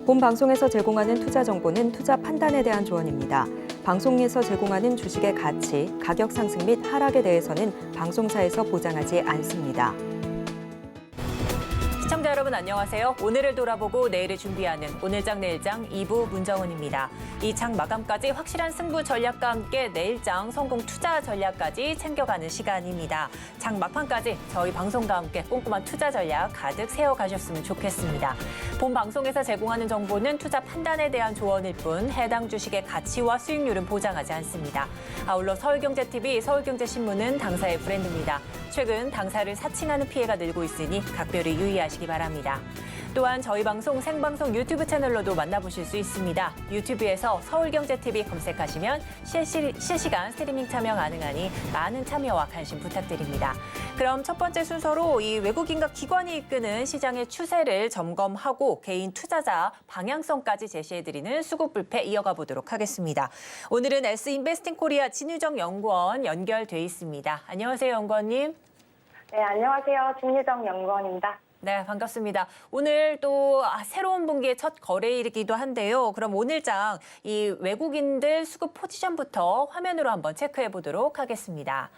본 방송에서 제공하는 투자 정보는 투자 판단에 대한 조언입니다. 방송에서 제공하는 주식의 가치, 가격 상승 및 하락에 대해서는 방송사에서 보장하지 않습니다. 시청자 여러분 안녕하세요. 오늘을 돌아보고 내일을 준비하는 오늘장 내일장 2부 문정은입니다. 이 장 마감까지 확실한 승부 전략과 함께 내일장 성공 투자 전략까지 챙겨가는 시간입니다. 장 막판까지 저희 방송과 함께 꼼꼼한 투자 전략 가득 세워가셨으면 좋겠습니다. 본 방송에서 제공하는 정보는 투자 판단에 대한 조언일 뿐 해당 주식의 가치와 수익률은 보장하지 않습니다. 아울러 서울경제TV, 서울경제신문은 당사의 브랜드입니다. 최근 당사를 사칭하는 피해가 늘고 있으니 각별히 유의하시기 바랍니다. 또한 저희 방송 생방송 유튜브 채널로도 만나보실 수 있습니다. 유튜브에서 서울경제TV 검색하시면 실시간 스트리밍 참여 가능하니 많은 참여와 관심 부탁드립니다. 그럼 첫 번째 순서로 이 외국인과 기관이 이끄는 시장의 추세를 점검하고 개인 투자자 방향성까지 제시해드리는 수급불패 이어가 보도록 하겠습니다. 오늘은 S인베스팅코리아 진유정 연구원 연결돼 있습니다. 안녕하세요, 연구원님. 네, 안녕하세요. 진유정 연구원입니다. 네, 반갑습니다. 오늘 또 새로운 분기의 첫 거래일이기도 한데요. 그럼 오늘장 이 외국인들 수급 포지션부터 화면으로 한번 체크해 보도록 하겠습니다.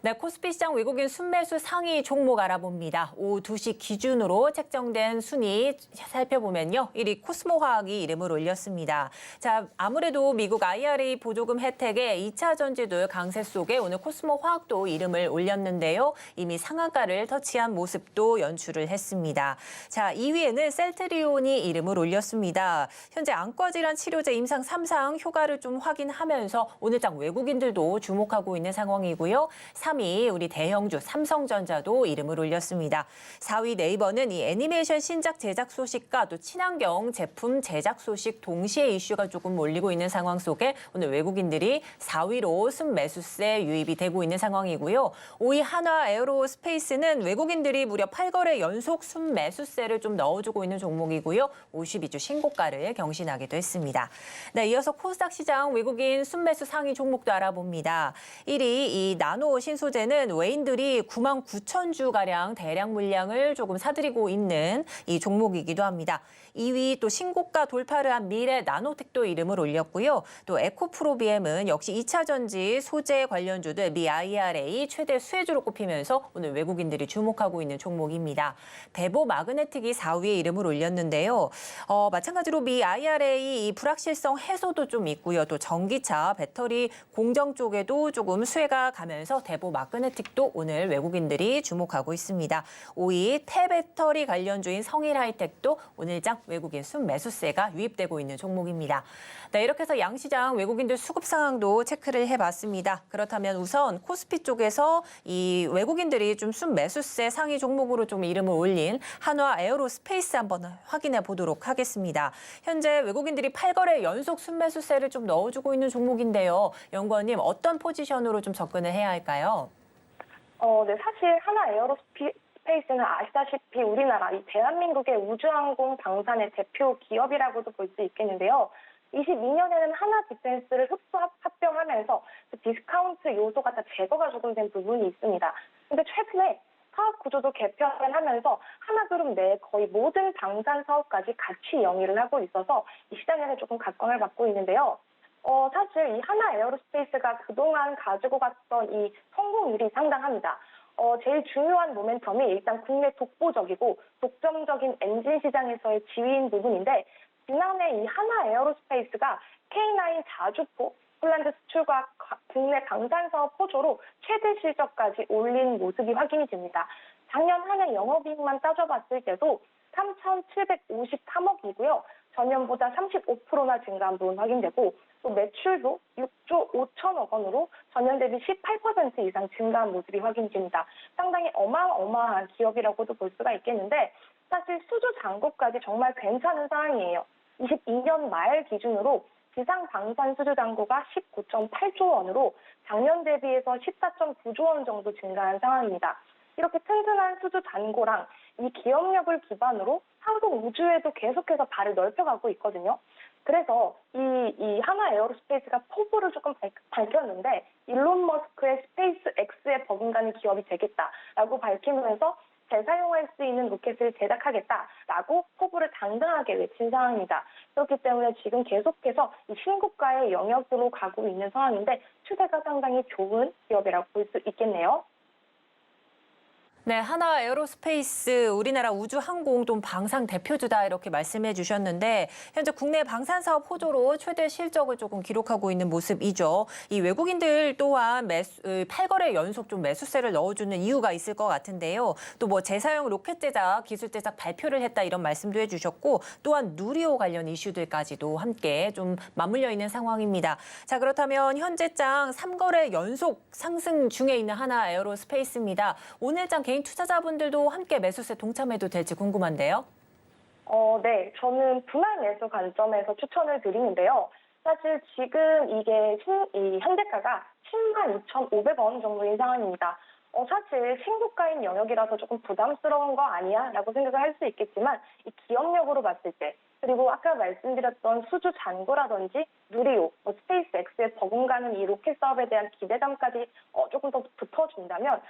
네, 코스피 시장 외국인 순매수 상위 종목 알아봅니다. 오후 2시 기준으로 책정된 순위 살펴보면요. 1위 코스모화학이 이름을 올렸습니다. 자, 아무래도 미국 IRA 보조금 혜택에 2차 전지들 강세 속에 오늘 코스모화학도 이름을 올렸는데요. 이미 상한가를 터치한 모습도 연출을 했습니다. 자, 2위에는 셀트리온이 이름을 올렸습니다. 현재 안과질환 치료제 임상 3상 효과를 좀 확인하면서 오늘장 외국인들도 주목하고 있는 상황이고요. 3위 우리 대형주 삼성전자도 이름을 올렸습니다. 4위 네이버는 이 애니메이션 신작 제작 소식과 또 친환경 제품 제작 소식 동시에 이슈가 조금 몰리고 있는 상황 속에 오늘 외국인들이 4위로 순매수세 유입이 되고 있는 상황이고요. 5위 한화 에어로스페이스는 외국인들이 무려 8거래 연속 순매수세를 좀 넣어주고 있는 종목이고요. 52주 신고가를 경신하기도 했습니다. 네, 이어서 코스닥 시장 외국인 순매수 상위 종목도 알아봅니다. 1위 이 나노 신소재는 외인들이 9만 9천 주가량 대량 물량을 조금 사들이고 있는 이 종목이기도 합니다. 2위 또 신고가 돌파를 한 미래 나노텍도 이름을 올렸고요. 또 에코프로비엠은 역시 2차 전지 소재 관련주들 미 IRA 최대 수혜주로 꼽히면서 오늘 외국인들이 주목하고 있는 종목입니다. 대보 마그네틱이 4위에 이름을 올렸는데요. 마찬가지로 미 IRA 이 불확실성 해소도 좀 있고요. 또 전기차 배터리 공정 쪽에도 조금 수혜가 가면서 대보 마그네틱도 오늘 외국인들이 주목하고 있습니다. 5위 폐배터리 관련주인 성일하이텍도 오늘장 외국인 순매수세가 유입되고 있는 종목입니다. 네, 이렇게 해서 양시장 외국인들 수급 상황도 체크를 해봤습니다. 그렇다면 우선 코스피 쪽에서 이 외국인들이 좀 순매수세 상위 종목으로 좀 이름을 올린 한화 에어로스페이스 한번 확인해 보도록 하겠습니다. 현재 외국인들이 8거래 연속 순매수세를 좀 넣어주고 있는 종목인데요. 연구원님 어떤 포지션으로 좀 접근을 해야 할까요? 네, 사실 한화 에어로스페이스는 아시다시피 우리나라 이 대한민국의 우주항공 방산의 대표 기업이라고도 볼 수 있겠는데요. 22년에는 하나 디펜스를 흡수 합병하면서 그 디스카운트 요소가 다 제거가 조금 된 부분이 있습니다. 근데 최근에 사업 구조도 개편을 하면서 하나그룹 내 거의 모든 방산 사업까지 같이 영위를 하고 있어서 이 시장에서 조금 각광을 받고 있는데요. 사실 이 한화 에어로스페이스가 그동안 가지고 갔던 이 성공률이 상당합니다. 제일 중요한 모멘텀이 일단 국내 독보적이고 독점적인 엔진 시장에서의 지위인 부분인데 지난해 이 한화 에어로스페이스가 K9 자주포, 폴란드 수출과 국내 방산 사업 호조로 최대 실적까지 올린 모습이 확인이 됩니다. 작년 한 해 영업이익만 따져봤을 때도 3,753억이고요. 전년보다 35%나 증가한 부분 확인되고 또 매출도 6조 5천억 원으로 전년 대비 18% 이상 증가한 모습이 확인됩니다. 상당히 어마어마한 기업이라고도 볼 수가 있겠는데 사실 수주 잔고까지 정말 괜찮은 상황이에요. 22년 말 기준으로 지상 방산 수주 잔고가 19.8조 원으로 작년 대비해서 14.9조 원 정도 증가한 상황입니다. 이렇게 튼튼한 수주 잔고랑 이 기업력을 기반으로 한국 우주에도 계속해서 발을 넓혀가고 있거든요. 그래서 이 한화 에어로스페이스가 포부를 조금 밝혔는데 일론 머스크의 스페이스 X에 버금가는 기업이 되겠다라고 밝히면서 재사용할 수 있는 로켓을 제작하겠다라고 포부를 당당하게 외친 상황입니다. 그렇기 때문에 지금 계속해서 이 신고가의 영역으로 가고 있는 상황인데 추세가 상당히 좋은 기업이라고 볼 수 있겠네요. 네, 하나 에어로스페이스 우리나라 우주항공 또 방산 대표주다 이렇게 말씀해 주셨는데 현재 국내 방산 사업 호조로 최대 실적을 조금 기록하고 있는 모습이죠. 이 외국인들 또한 8거래 연속 좀 매수세를 넣어주는 이유가 있을 것 같은데요. 또 뭐 재사용 로켓 제작, 기술 제작 발표를 했다 이런 말씀도 해주셨고 또한 누리호 관련 이슈들까지도 함께 좀 맞물려 있는 상황입니다. 자, 그렇다면 현재장 3거래 연속 상승 중에 있는 하나 에어로스페이스입니다. 오늘장 개인 투자자분들도 함께 매수세 동참해도 될지 궁금한데요. 네. 저는 분할 매수 관점에서 추천을 드리는데요. 사실 지금 이게 이 현재가가 102,500원 정도인 상황입니다. 사실 신고가인 영역이라서 조금 부담스러운 거 아니야? 라고 생각을 할 수 있겠지만 이 기업력으로 봤을 때 그리고 아까 말씀드렸던 수주 잔고라든지 누리호, 스페이스X에 버금가는 이 로켓 사업에 대한 기대감까지 조금 더 붙어준다면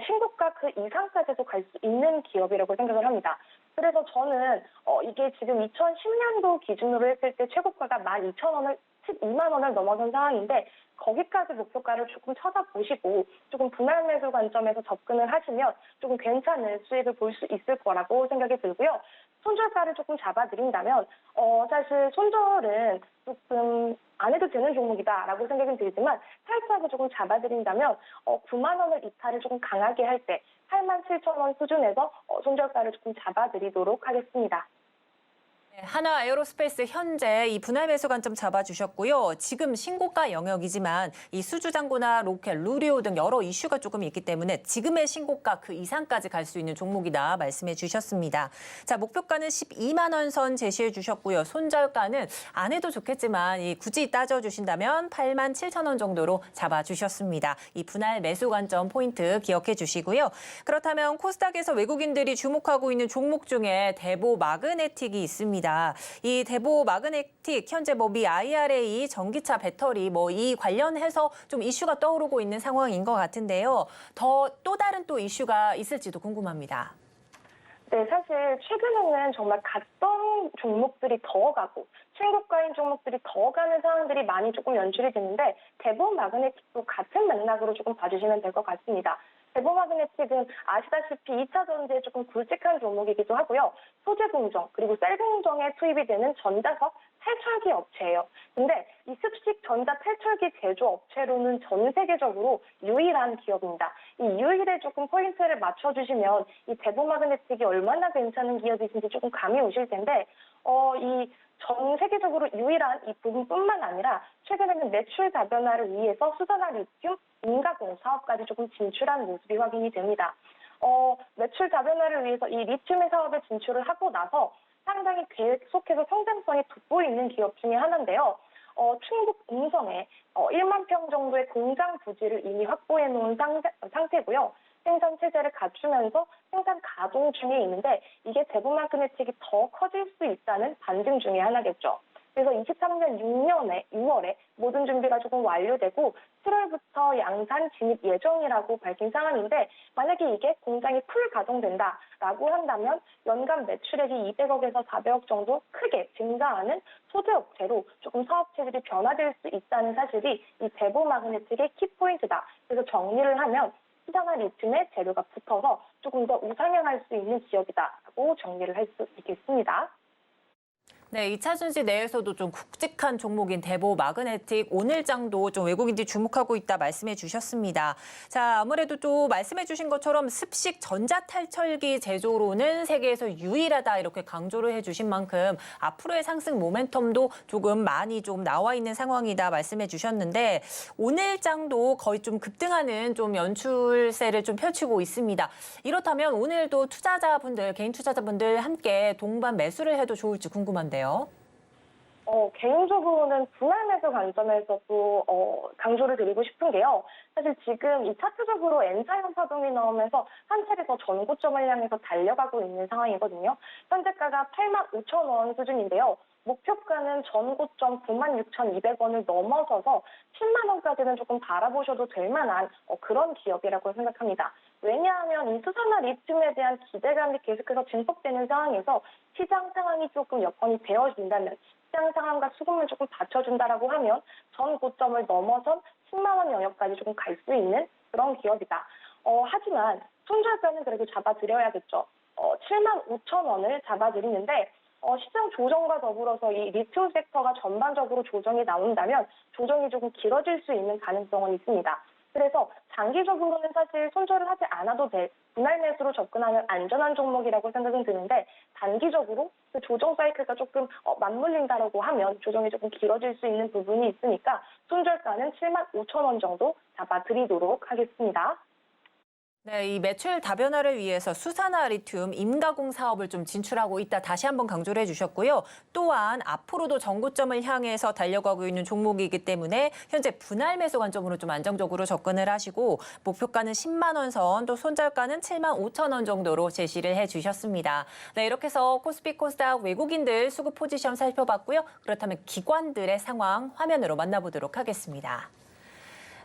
신고가 그 이상까지도 갈 수 있는 기업이라고 생각을 합니다. 그래서 저는 이게 지금 2010년도 기준으로 했을 때 최고가가 12,000원을 12만 원을 넘어선 상황인데 거기까지 목표가를 조금 찾아보시고 조금 분할 매수 관점에서 접근을 하시면 조금 괜찮은 수익을 볼 수 있을 거라고 생각이 들고요. 손절가를 조금 잡아드린다면 사실 손절은 조금 안 해도 되는 종목이다라고 생각이 들지만 살짝을 조금 잡아드린다면 9만 원을 이탈을 조금 강하게 할 때 87,000원 수준에서 손절가를 조금 잡아드리도록 하겠습니다. 네, 하나 에어로스페이스 현재 이 분할 매수 관점 잡아주셨고요. 지금 신고가 영역이지만 이 수주장고나 로켓, 누리호 등 여러 이슈가 조금 있기 때문에 지금의 신고가 그 이상까지 갈 수 있는 종목이다 말씀해 주셨습니다. 자, 목표가는 12만 원 선 제시해 주셨고요. 손절가는 안 해도 좋겠지만 굳이 따져주신다면 87,000원 정도로 잡아주셨습니다. 이 분할 매수 관점 포인트 기억해 주시고요. 그렇다면 코스닥에서 외국인들이 주목하고 있는 종목 중에 대보 마그네틱이 있습니다. 이 대보 마그네틱 현재 미 IRA 전기차 배터리 이 관련해서 좀 이슈가 떠오르고 있는 상황인 것 같은데요. 또 다른 또 이슈가 있을지도 궁금합니다. 네, 사실 최근에는 정말 갔던 종목들이 더 가고 신고가인 종목들이 더 가는 상황들이 많이 조금 연출이 되는데 대보 마그네틱도 같은 맥락으로 조금 봐주시면 될 것 같습니다. 대보 마그네틱은 아시다시피 2차 전지에 조금 굵직한 종목이기도 하고요. 소재 공정 그리고 셀 공정에 투입이 되는 전자석 탈철기 업체예요. 근데 이 습식 전자 탈철기 제조 업체로는 전 세계적으로 유일한 기업입니다. 이 유일에 조금 포인트를 맞춰주시면 이 대보 마그네틱이 얼마나 괜찮은 기업이신지 조금 감이 오실 텐데 이 전 세계적으로 유일한 이 부분뿐만 아니라 최근에는 매출 다변화를 위해서 수산화 리튬, 인가공 사업까지 조금 진출한 모습이 확인이 됩니다. 매출 다변화를 위해서 이 리튬의 사업에 진출을 하고 나서 상당히 계속해서 성장성이 돋보이는 기업 중에 하나인데요. 충북 음성에 1만 평 정도의 공장 부지를 이미 확보해 놓은 상태고요. 생산 체제를 갖추면서 생산 가동 중에 있는데 이게 대보 마그네틱이 더 커질 수 있다는 반증 중에 하나겠죠. 그래서 23년 6월에 모든 준비가 조금 완료되고 7월부터 양산 진입 예정이라고 밝힌 상황인데 만약에 이게 공장이 풀 가동된다라고 한다면 연간 매출액이 200억에서 400억 정도 크게 증가하는 소재 업체로 조금 사업 체질이 변화될 수 있다는 사실이 이 대보 마그네틱의 키포인트다. 그래서 정리를 하면 수산화 리튬의 재료가 붙어서 조금 더 우상향할 수 있는 지역이다라고 정리를 할 수 있겠습니다. 네, 2차 전지 내에서도 좀 굵직한 종목인 대보 마그네틱 오늘장도 좀 외국인들이 주목하고 있다 말씀해 주셨습니다. 자, 아무래도 또 말씀해 주신 것처럼 습식 전자탈철기 제조로는 세계에서 유일하다 이렇게 강조를 해 주신 만큼 앞으로의 상승 모멘텀도 조금 많이 좀 나와 있는 상황이다 말씀해 주셨는데 오늘장도 거의 좀 급등하는 좀 연출세를 좀 펼치고 있습니다. 이렇다면 오늘도 투자자분들, 개인 투자자분들 함께 동반 매수를 해도 좋을지 궁금한데요. 개인적으로는 분할 매수 관점에서도 강조를 드리고 싶은 게요. 사실 지금 이 차트적으로 N사형 파동이 나오면서 한 차례 더 전고점을 향해서 달려가고 있는 상황이거든요. 현재가가 85,000원 수준인데요. 목표가는 전 고점 96,200원을 넘어서서 7만 원까지는 조금 바라보셔도 될 만한 그런 기업이라고 생각합니다. 왜냐하면 이 수산화 리튬에 대한 기대감이 계속해서 증폭되는 상황에서 시장 상황이 조금 여건이 되어진다면 시장 상황과 수급을 조금 받쳐준다라고 하면 전 고점을 넘어선 10만 원 영역까지 조금 갈 수 있는 그런 기업이다. 하지만 손절가는 그래도 잡아드려야겠죠. 7만 5천 원을 잡아드리는데 시장 조정과 더불어서 이 리튬 섹터가 전반적으로 조정이 나온다면 조정이 조금 길어질 수 있는 가능성은 있습니다. 그래서 장기적으로는 사실 손절을 하지 않아도 될 분할 매수로 접근하면 안전한 종목이라고 생각은 드는데 단기적으로 그 조정 사이클과 조금 맞물린다라고 하면 조정이 조금 길어질 수 있는 부분이 있으니까 손절가는 7만 5천 원 정도 잡아드리도록 하겠습니다. 네, 이 매출 다변화를 위해서 수산화 리튬 임가공 사업을 좀 진출하고 있다 다시 한번 강조를 해주셨고요. 또한 앞으로도 정고점을 향해서 달려가고 있는 종목이기 때문에 현재 분할 매수 관점으로 좀 안정적으로 접근을 하시고 목표가는 10만 원 선, 또 손절가는 7만 5천 원 정도로 제시를 해주셨습니다. 네, 이렇게 해서 코스피 코스닥 외국인들 수급 포지션 살펴봤고요. 그렇다면 기관들의 상황 화면으로 만나보도록 하겠습니다.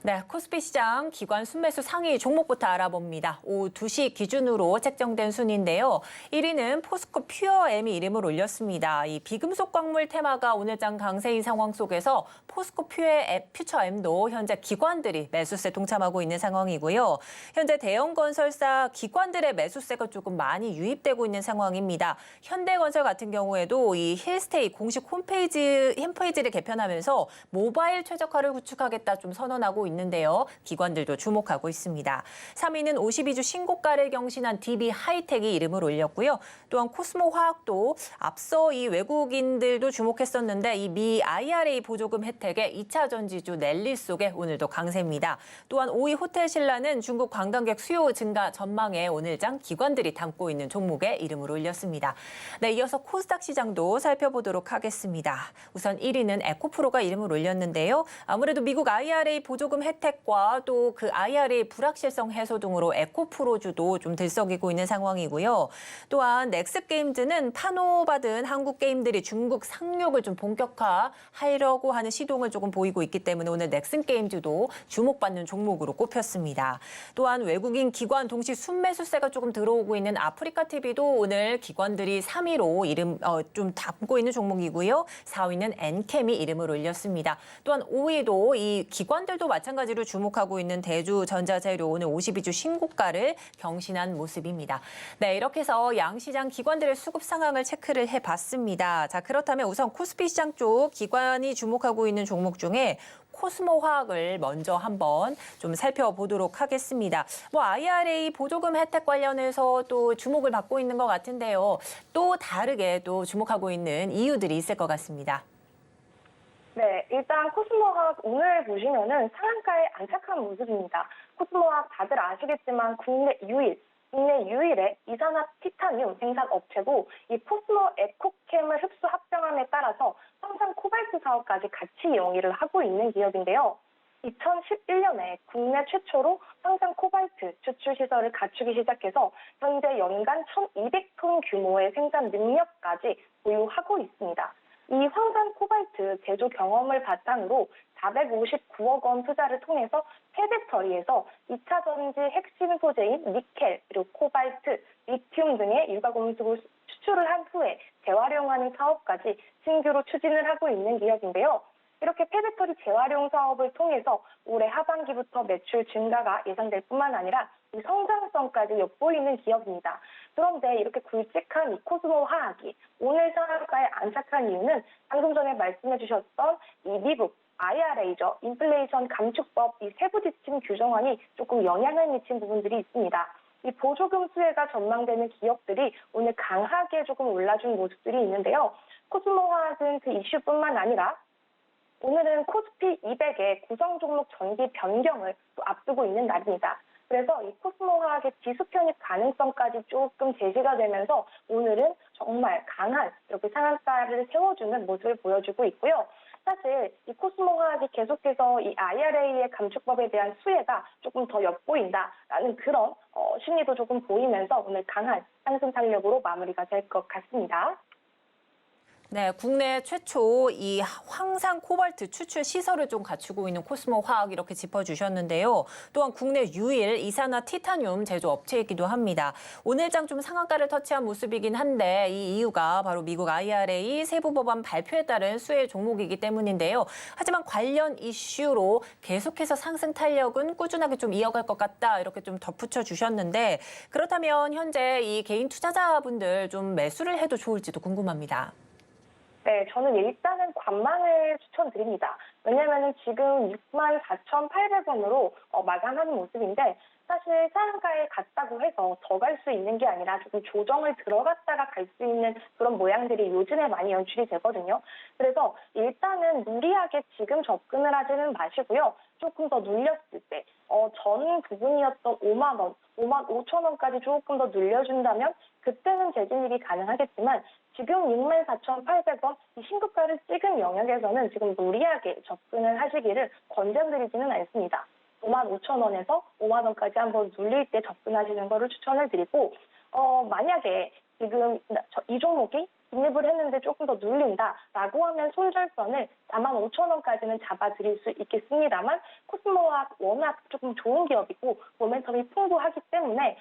네, 코스피 시장 기관 순매수 상위 종목부터 알아봅니다. 오후 2시 기준으로 책정된 순인데요. 1위는 포스코 퓨어엠이 이름을 올렸습니다. 이 비금속 광물 테마가 오늘장 강세인 상황 속에서 포스코 퓨처엠도 현재 기관들이 매수세 동참하고 있는 상황이고요. 현재 대형 건설사 기관들의 매수세가 조금 많이 유입되고 있는 상황입니다. 현대건설 같은 경우에도 이 힐스테이 공식 홈페이지를 개편하면서 모바일 최적화를 구축하겠다 좀 선언하고 있는데요. 기관들도 주목하고 있습니다. 3위는 52주 신고가를 경신한 DB 하이텍이 이름을 올렸고요. 또한 코스모 화학도 앞서 이 외국인들도 주목했었는데 이 미 IRA 보조금 혜택에 2차 전지주 랠리 속에 오늘도 강세입니다. 또한 5위 호텔신라는 중국 관광객 수요 증가 전망에 오늘장 기관들이 담고 있는 종목에 이름을 올렸습니다. 네, 이어서 코스닥 시장도 살펴보도록 하겠습니다. 우선 1위는 에코프로가 이름을 올렸는데요. 아무래도 미국 IRA 보조금 혜택과 또 그 IRA 불확실성 해소 등으로 에코프로주도 좀 들썩이고 있는 상황이고요. 또한 넥스게임즈는 판호받은 한국 게임들이 중국 상륙을 좀 본격화하려고 하는 시동을 조금 보이고 있기 때문에 오늘 넥슨게임즈도 주목받는 종목으로 꼽혔습니다. 또한 외국인 기관 동시 순매수세가 조금 들어오고 있는 아프리카TV도 오늘 기관들이 3위로 이름 좀 담고 있는 종목이고요. 4위는 엔캠이 이름을 올렸습니다. 또한 5위도 이 기관들도 마찬가지로 주목하고 있는 대주전자재료 오늘 52주 신고가를 경신한 모습입니다. 네, 이렇게 해서 양시장 기관들의 수급 상황을 체크를 해봤습니다. 자, 그렇다면 우선 코스피 시장 쪽 기관이 주목하고 있는 종목 중에 코스모 화학을 먼저 한번 좀 살펴보도록 하겠습니다. IRA 보조금 혜택 관련해서 또 주목을 받고 있는 것 같은데요. 또 다르게 또 주목하고 있는 이유들이 있을 것 같습니다. 네, 일단 코스모화학 오늘 보시면은 상한가에 안착한 모습입니다. 코스모화학 다들 아시겠지만 국내 유일의 이산화 티타늄 생산 업체고 이 코스모 에코캠을 흡수 합병함에 따라서 황산 코발트 사업까지 같이 영위를 하고 있는 기업인데요. 2011년에 국내 최초로 황산 코발트 추출 시설을 갖추기 시작해서 현재 연간 1,200톤 규모의 생산 능력까지 보유하고 있습니다. 이 황산 코발트 제조 경험을 바탕으로 459억 원 투자를 통해서 폐배터리에서 2차 전지 핵심 소재인 니켈, 그리고 코발트, 리튬 등의 유가금속을 추출을 한 후에 재활용하는 사업까지 신규로 추진을 하고 있는 기업인데요. 이렇게 폐배터리 재활용 사업을 통해서 올해 하반기부터 매출 증가가 예상될 뿐만 아니라 성장성까지 엿보이는 기업입니다. 그런데 이렇게 굵직한 이 코스모 화학이 오늘 상한가에 안착한 이유는 방금 전에 말씀해 주셨던 이 미국 IRA죠. 인플레이션 감축법 이 세부 지침 규정안이 조금 영향을 미친 부분들이 있습니다. 이 보조금 수혜가 전망되는 기업들이 오늘 강하게 조금 올라준 모습들이 있는데요. 코스모 화학은 그 이슈뿐만 아니라 오늘은 코스피 200의 구성 종목 전기 변경을 또 앞두고 있는 날입니다. 그래서 이 코스모 화학의 지수 편입 가능성까지 조금 제시가 되면서 오늘은 정말 강한 이렇게 상한가를 세워주는 모습을 보여주고 있고요. 사실 이 코스모 화학이 계속해서 이 IRA의 감축법에 대한 수혜가 조금 더 엿보인다라는 그런 심리도 조금 보이면서 오늘 강한 상승 탄력으로 마무리가 될 것 같습니다. 네, 국내 최초 이 황산 코발트 추출 시설을 좀 갖추고 있는 코스모 화학 이렇게 짚어주셨는데요. 또한 국내 유일 이산화 티타늄 제조 업체이기도 합니다. 오늘장 좀 상한가를 터치한 모습이긴 한데 이 이유가 바로 미국 IRA 세부 법안 발표에 따른 수혜 종목이기 때문인데요. 하지만 관련 이슈로 계속해서 상승 탄력은 꾸준하게 좀 이어갈 것 같다 이렇게 좀 덧붙여 주셨는데 그렇다면 현재 이 개인 투자자분들 좀 매수를 해도 좋을지도 궁금합니다. 네, 저는 일단은 관망을 추천드립니다. 왜냐하면 지금 64,800원으로 마감하는 모습인데 사실 상한가에 갔다고 해서 더 갈 수 있는 게 아니라 조금 조정을 들어갔다가 갈 수 있는 그런 모양들이 요즘에 많이 연출이 되거든요. 그래서 일단은 무리하게 지금 접근을 하지는 마시고요. 조금 더 눌렸을 때 전 부분이었던 5만 원, 5만 5천 원까지 조금 더 늘려준다면 그때는 재진입이 가능하겠지만 지금 64,800원 이 신고가를 찍은 영역에서는 지금 무리하게 접근을 하시기를 권장드리지는 않습니다. 5만 5천 원에서 5만 원까지 한번 눌릴 때 접근하시는 거를 추천을 드리고 만약에 지금 이 종목이 진입을 했는데 조금 더 눌린다라고 하면 손절선을 4만 5천 원까지는 잡아드릴 수 있겠습니다만 코스모가 워낙 조금 좋은 기업이고 모멘텀이 풍부하기 때문에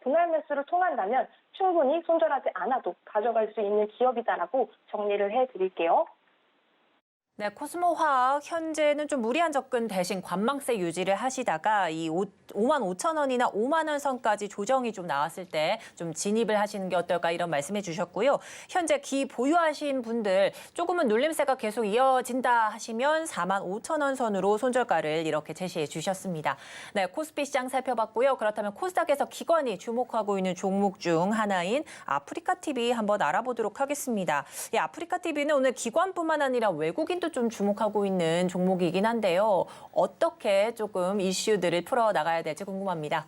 분할 매수를 통한다면 충분히 손절하지 않아도 가져갈 수 있는 기업이다라고 정리를 해드릴게요. 네, 코스모 화학 현재는 좀 무리한 접근 대신 관망세 유지를 하시다가 이 5만 5천 원이나 5만 원 선까지 조정이 좀 나왔을 때 좀 진입을 하시는 게 어떨까 이런 말씀해 주셨고요. 현재 기 보유하신 분들 조금은 눌림세가 계속 이어진다 하시면 4만 5천 원 선으로 손절가를 이렇게 제시해 주셨습니다. 네, 코스피 시장 살펴봤고요. 그렇다면 코스닥에서 기관이 주목하고 있는 종목 중 하나인 아프리카TV 한번 알아보도록 하겠습니다. 이 아프리카TV는 오늘 기관뿐만 아니라 외국인도 좀 주목하고 있는 종목이긴 한데요. 어떻게 조금 이슈들을 풀어나가야 될지 궁금합니다.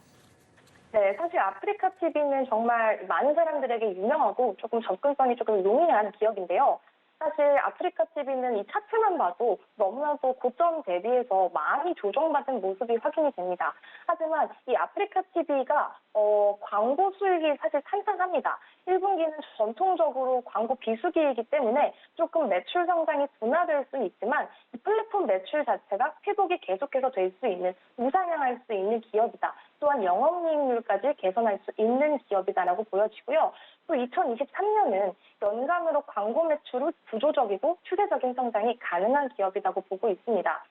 네, 사실 아프리카TV는 정말 많은 사람들에게 유명하고 조금 접근성이 조금 용이한 기업인데요. 사실 아프리카TV는 이 차트만 봐도 너무나도 고점 대비해서 많이 조정받은 모습이 확인이 됩니다. 하지만 이 아프리카TV가 광고 수익이 사실 탄탄합니다. 1분기는 전통적으로 광고 비수기이기 때문에 조금 매출 성장이 둔화될 수는 있지만 이 플랫폼 매출 자체가 회복이 계속해서 될 수 있는, 우상향할 수 있는 기업이다. 또한 영업이익률까지 개선할 수 있는 기업이다라고 보여지고요. 또 2023년은 연간으로 광고 매출이 구조적이고 추세적인 성장이 가능한 기업이라고 보고 있습니다.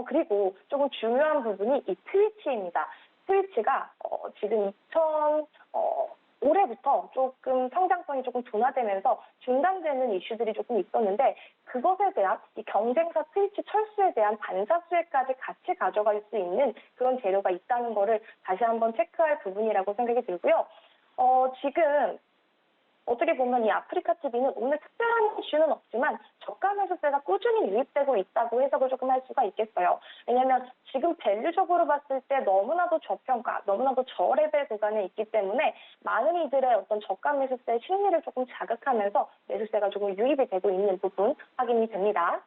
그리고 조금 중요한 부분이 이 트위치입니다. 트위치가 지금 올해부터 조금 성장성이 조금 둔화되면서 중단되는 이슈들이 조금 있었는데 그것에 대한 이 경쟁사 트위치 철수에 대한 반사 수혜까지 같이 가져갈 수 있는 그런 재료가 있다는 거를 다시 한번 체크할 부분이라고 생각이 들고요. 지금 어떻게 보면 이 아프리카TV는 오늘 특별한 이슈는 없지만 저가 매수세가 꾸준히 유입되고 있다고 해석을 조금 할 수가 있겠어요. 왜냐하면 지금 밸류적으로 봤을 때 너무나도 저평가, 너무나도 저레벨 구간에 있기 때문에 많은 이들의 어떤 저가 매수세의 심리를 조금 자극하면서 매수세가 조금 유입이 되고 있는 부분 확인이 됩니다.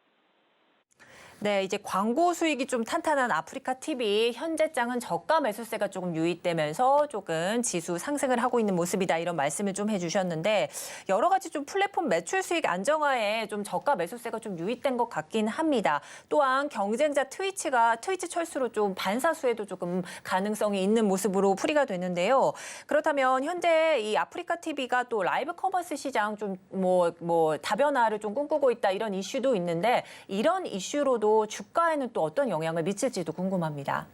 네, 이제 광고 수익이 좀 탄탄한 아프리카TV 현재장은 저가 매수세가 조금 유입되면서 조금 지수 상승을 하고 있는 모습이다 이런 말씀을 좀 해주셨는데 여러 가지 좀 플랫폼 매출 수익 안정화에 좀 저가 매수세가 좀 유입된 것 같긴 합니다. 또한 경쟁자 트위치 철수로 좀 반사 수혜도 조금 가능성이 있는 모습으로 풀이가 되는데요. 그렇다면 현재 이 아프리카TV가 또 라이브 커머스 시장 좀 다변화를 좀 꿈꾸고 있다 이런 이슈도 있는데 이런 이슈로도 주가에는 또 어떤 영향을 미칠지도 궁금합니다.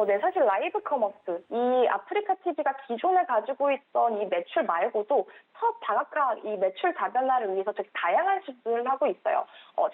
네, 사실 라이브 커머스, 이 아프리카TV가 기존에 가지고 있던 이 매출 말고도 첫 다각화, 이 매출 다변화를 위해서 되게 다양한 시도를 하고 있어요.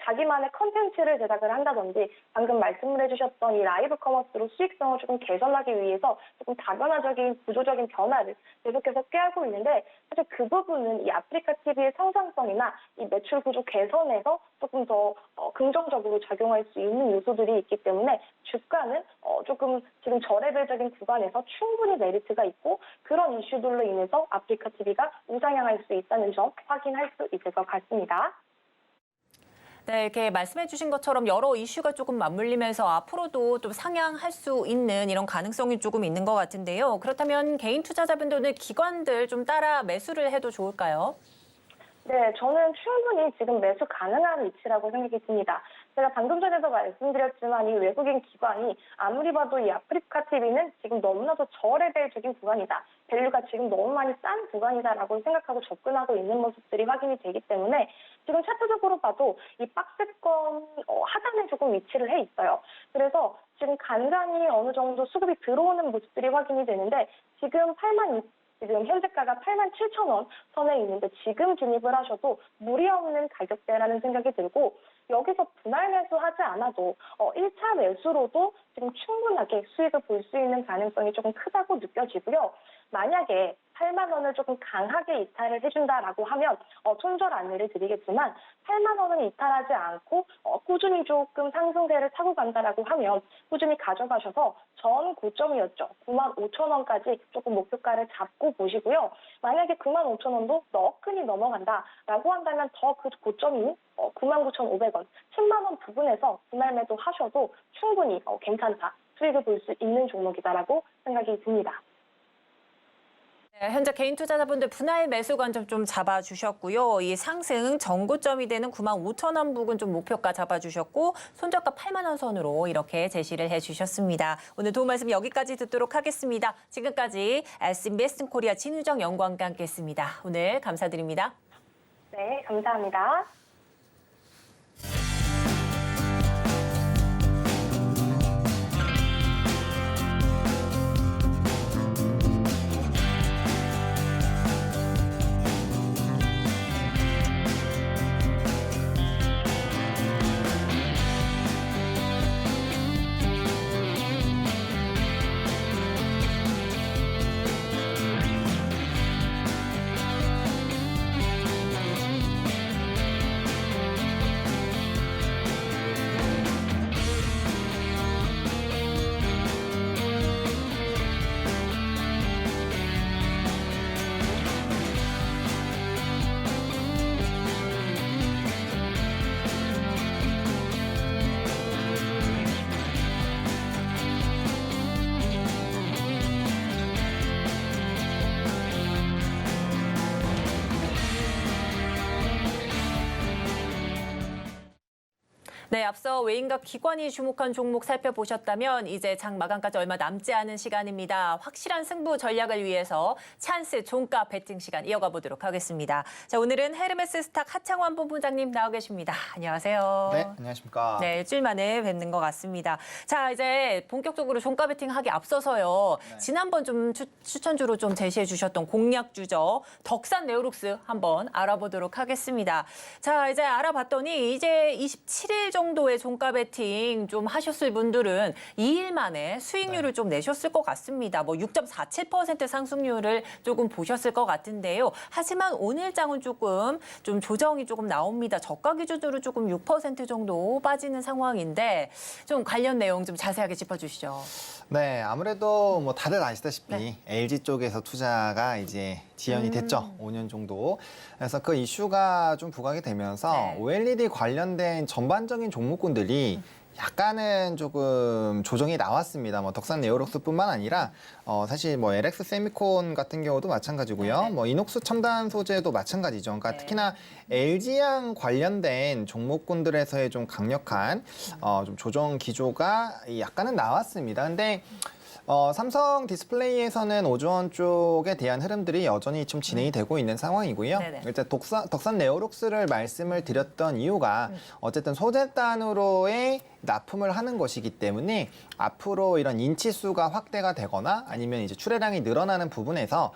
자기만의 컨텐츠를 제작을 한다든지 방금 말씀을 해주셨던 이 라이브 커머스로 수익성을 조금 개선하기 위해서 조금 다변화적인 구조적인 변화를 계속해서 꾀하고 있는데 사실 그 부분은 이 아프리카TV의 성장성이나 이 매출 구조 개선에서 조금 더 긍정적으로 작용할 수 있는 요소들이 있기 때문에 주가는 조금 지금 저레벨적인 구간에서 충분히 메리트가 있고 그런 이슈들로 인해서 아프리카TV가 우상향할 수 있다는 점 확인할 수 있을 것 같습니다. 네, 이렇게 말씀해 주신 것처럼 여러 이슈가 조금 맞물리면서 앞으로도 좀 상향할 수 있는 이런 가능성이 조금 있는 것 같은데요. 그렇다면 개인 투자자분들은 기관들 좀 따라 매수를 해도 좋을까요? 네, 저는 충분히 지금 매수 가능한 위치라고 생각이 듭니다. 제가 방금 전에도 말씀드렸지만 이 외국인 기관이 아무리 봐도 이 아프리카 TV는 지금 너무나도 저레벨적인 구간이다. 밸류가 지금 너무 많이 싼 구간이다라고 생각하고 접근하고 있는 모습들이 확인이 되기 때문에 지금 차트적으로 봐도 이 박스권 하단에 조금 위치를 해 있어요. 그래서 지금 간간히 어느 정도 수급이 들어오는 모습들이 확인이 되는데 지금 현재가가 87,000원 선에 있는데 지금 진입을 하셔도 무리 없는 가격대라는 생각이 들고 여기서 분할 매수하지 않아도 1차 매수로도 지금 충분하게 수익을 볼 수 있는 가능성이 조금 크다고 느껴지고요. 만약에 8만 원을 조금 강하게 이탈을 해준다라고 하면 손절 안내를 드리겠지만 8만 원은 이탈하지 않고 꾸준히 조금 상승세를 타고 간다라고 하면 꾸준히 가져가셔서 전 고점이었죠. 95,000원까지 조금 목표가를 잡고 보시고요. 만약에 95,000원도 너끈히 넘어간다라고 한다면 더 그 고점인 99,500원, 10만 원 부분에서 분할 매도 하셔도 충분히 괜찮다. 수익을 볼 수 있는 종목이다라고 생각이 듭니다. 네, 현재 개인 투자자분들 분할 매수 관점 좀 잡아주셨고요. 이 상승 전고점이 되는 95,000원 부근 좀 목표가 잡아주셨고 손절가 8만 원 선으로 이렇게 제시를 해주셨습니다. 오늘 도움 말씀 여기까지 듣도록 하겠습니다. 지금까지 SBS 코리아 진우정 연구원과 함께했습니다. 오늘 감사드립니다. 네, 감사합니다. 네, 앞서 외인과 기관이 주목한 종목 살펴보셨다면 이제 장 마감까지 얼마 남지 않은 시간입니다. 확실한 승부 전략을 위해서 찬스 종가 배팅 시간 이어가 보도록 하겠습니다. 자, 오늘은 헤르메스 스탁 하창원 본부장님 나와 계십니다. 안녕하세요. 네, 안녕하십니까. 네, 일주일 만에 뵙는 것 같습니다. 자, 이제 본격적으로 종가 배팅 하기 앞서서요. 네. 지난번 좀 추천주로 좀 제시해 주셨던 공략주죠. 덕산 네오룩스 한번 알아보도록 하겠습니다. 자, 이제 알아봤더니 이제 27일 정도의 종가 배팅 좀 하셨을 분들은 2일 만에 수익률을 좀 내셨을 것 같습니다. 뭐 6.47% 상승률을 조금 보셨을 것 같은데요. 하지만 오늘 장은 조금 좀 조정이 조금 나옵니다. 저가 기준으로 조금 6% 정도 빠지는 상황인데 좀 관련 내용 좀 자세하게 짚어주시죠. 네, 아무래도 뭐 다들 아시다시피 LG 쪽에서 투자가 이제 지연이 됐죠. 5년 정도. 그래서 그 이슈가 좀 부각이 되면서 네. OLED 관련된 전반적인 종목군들이 약간은 조금 조정이 나왔습니다. 뭐 덕산 네오룩스뿐만 아니라 사실 뭐 LX 세미콘 같은 경우도 마찬가지고요. 네. 뭐 이녹스 첨단 소재도 마찬가지죠. 그러니까 네. 특히나 LG양 관련된 종목군들에서의 좀 강력한 좀 조정 기조가 약간은 나왔습니다. 근데 삼성 디스플레이에서는 오즈원 쪽에 대한 흐름들이 여전히 좀 진행이 되고 있는 상황이고요. 네네. 일단 덕산 네오룩스를 말씀을 드렸던 이유가 어쨌든 소재단으로의 납품을 하는 것이기 때문에 앞으로 이런 인치수가 확대가 되거나 아니면 이제 출하량이 늘어나는 부분에서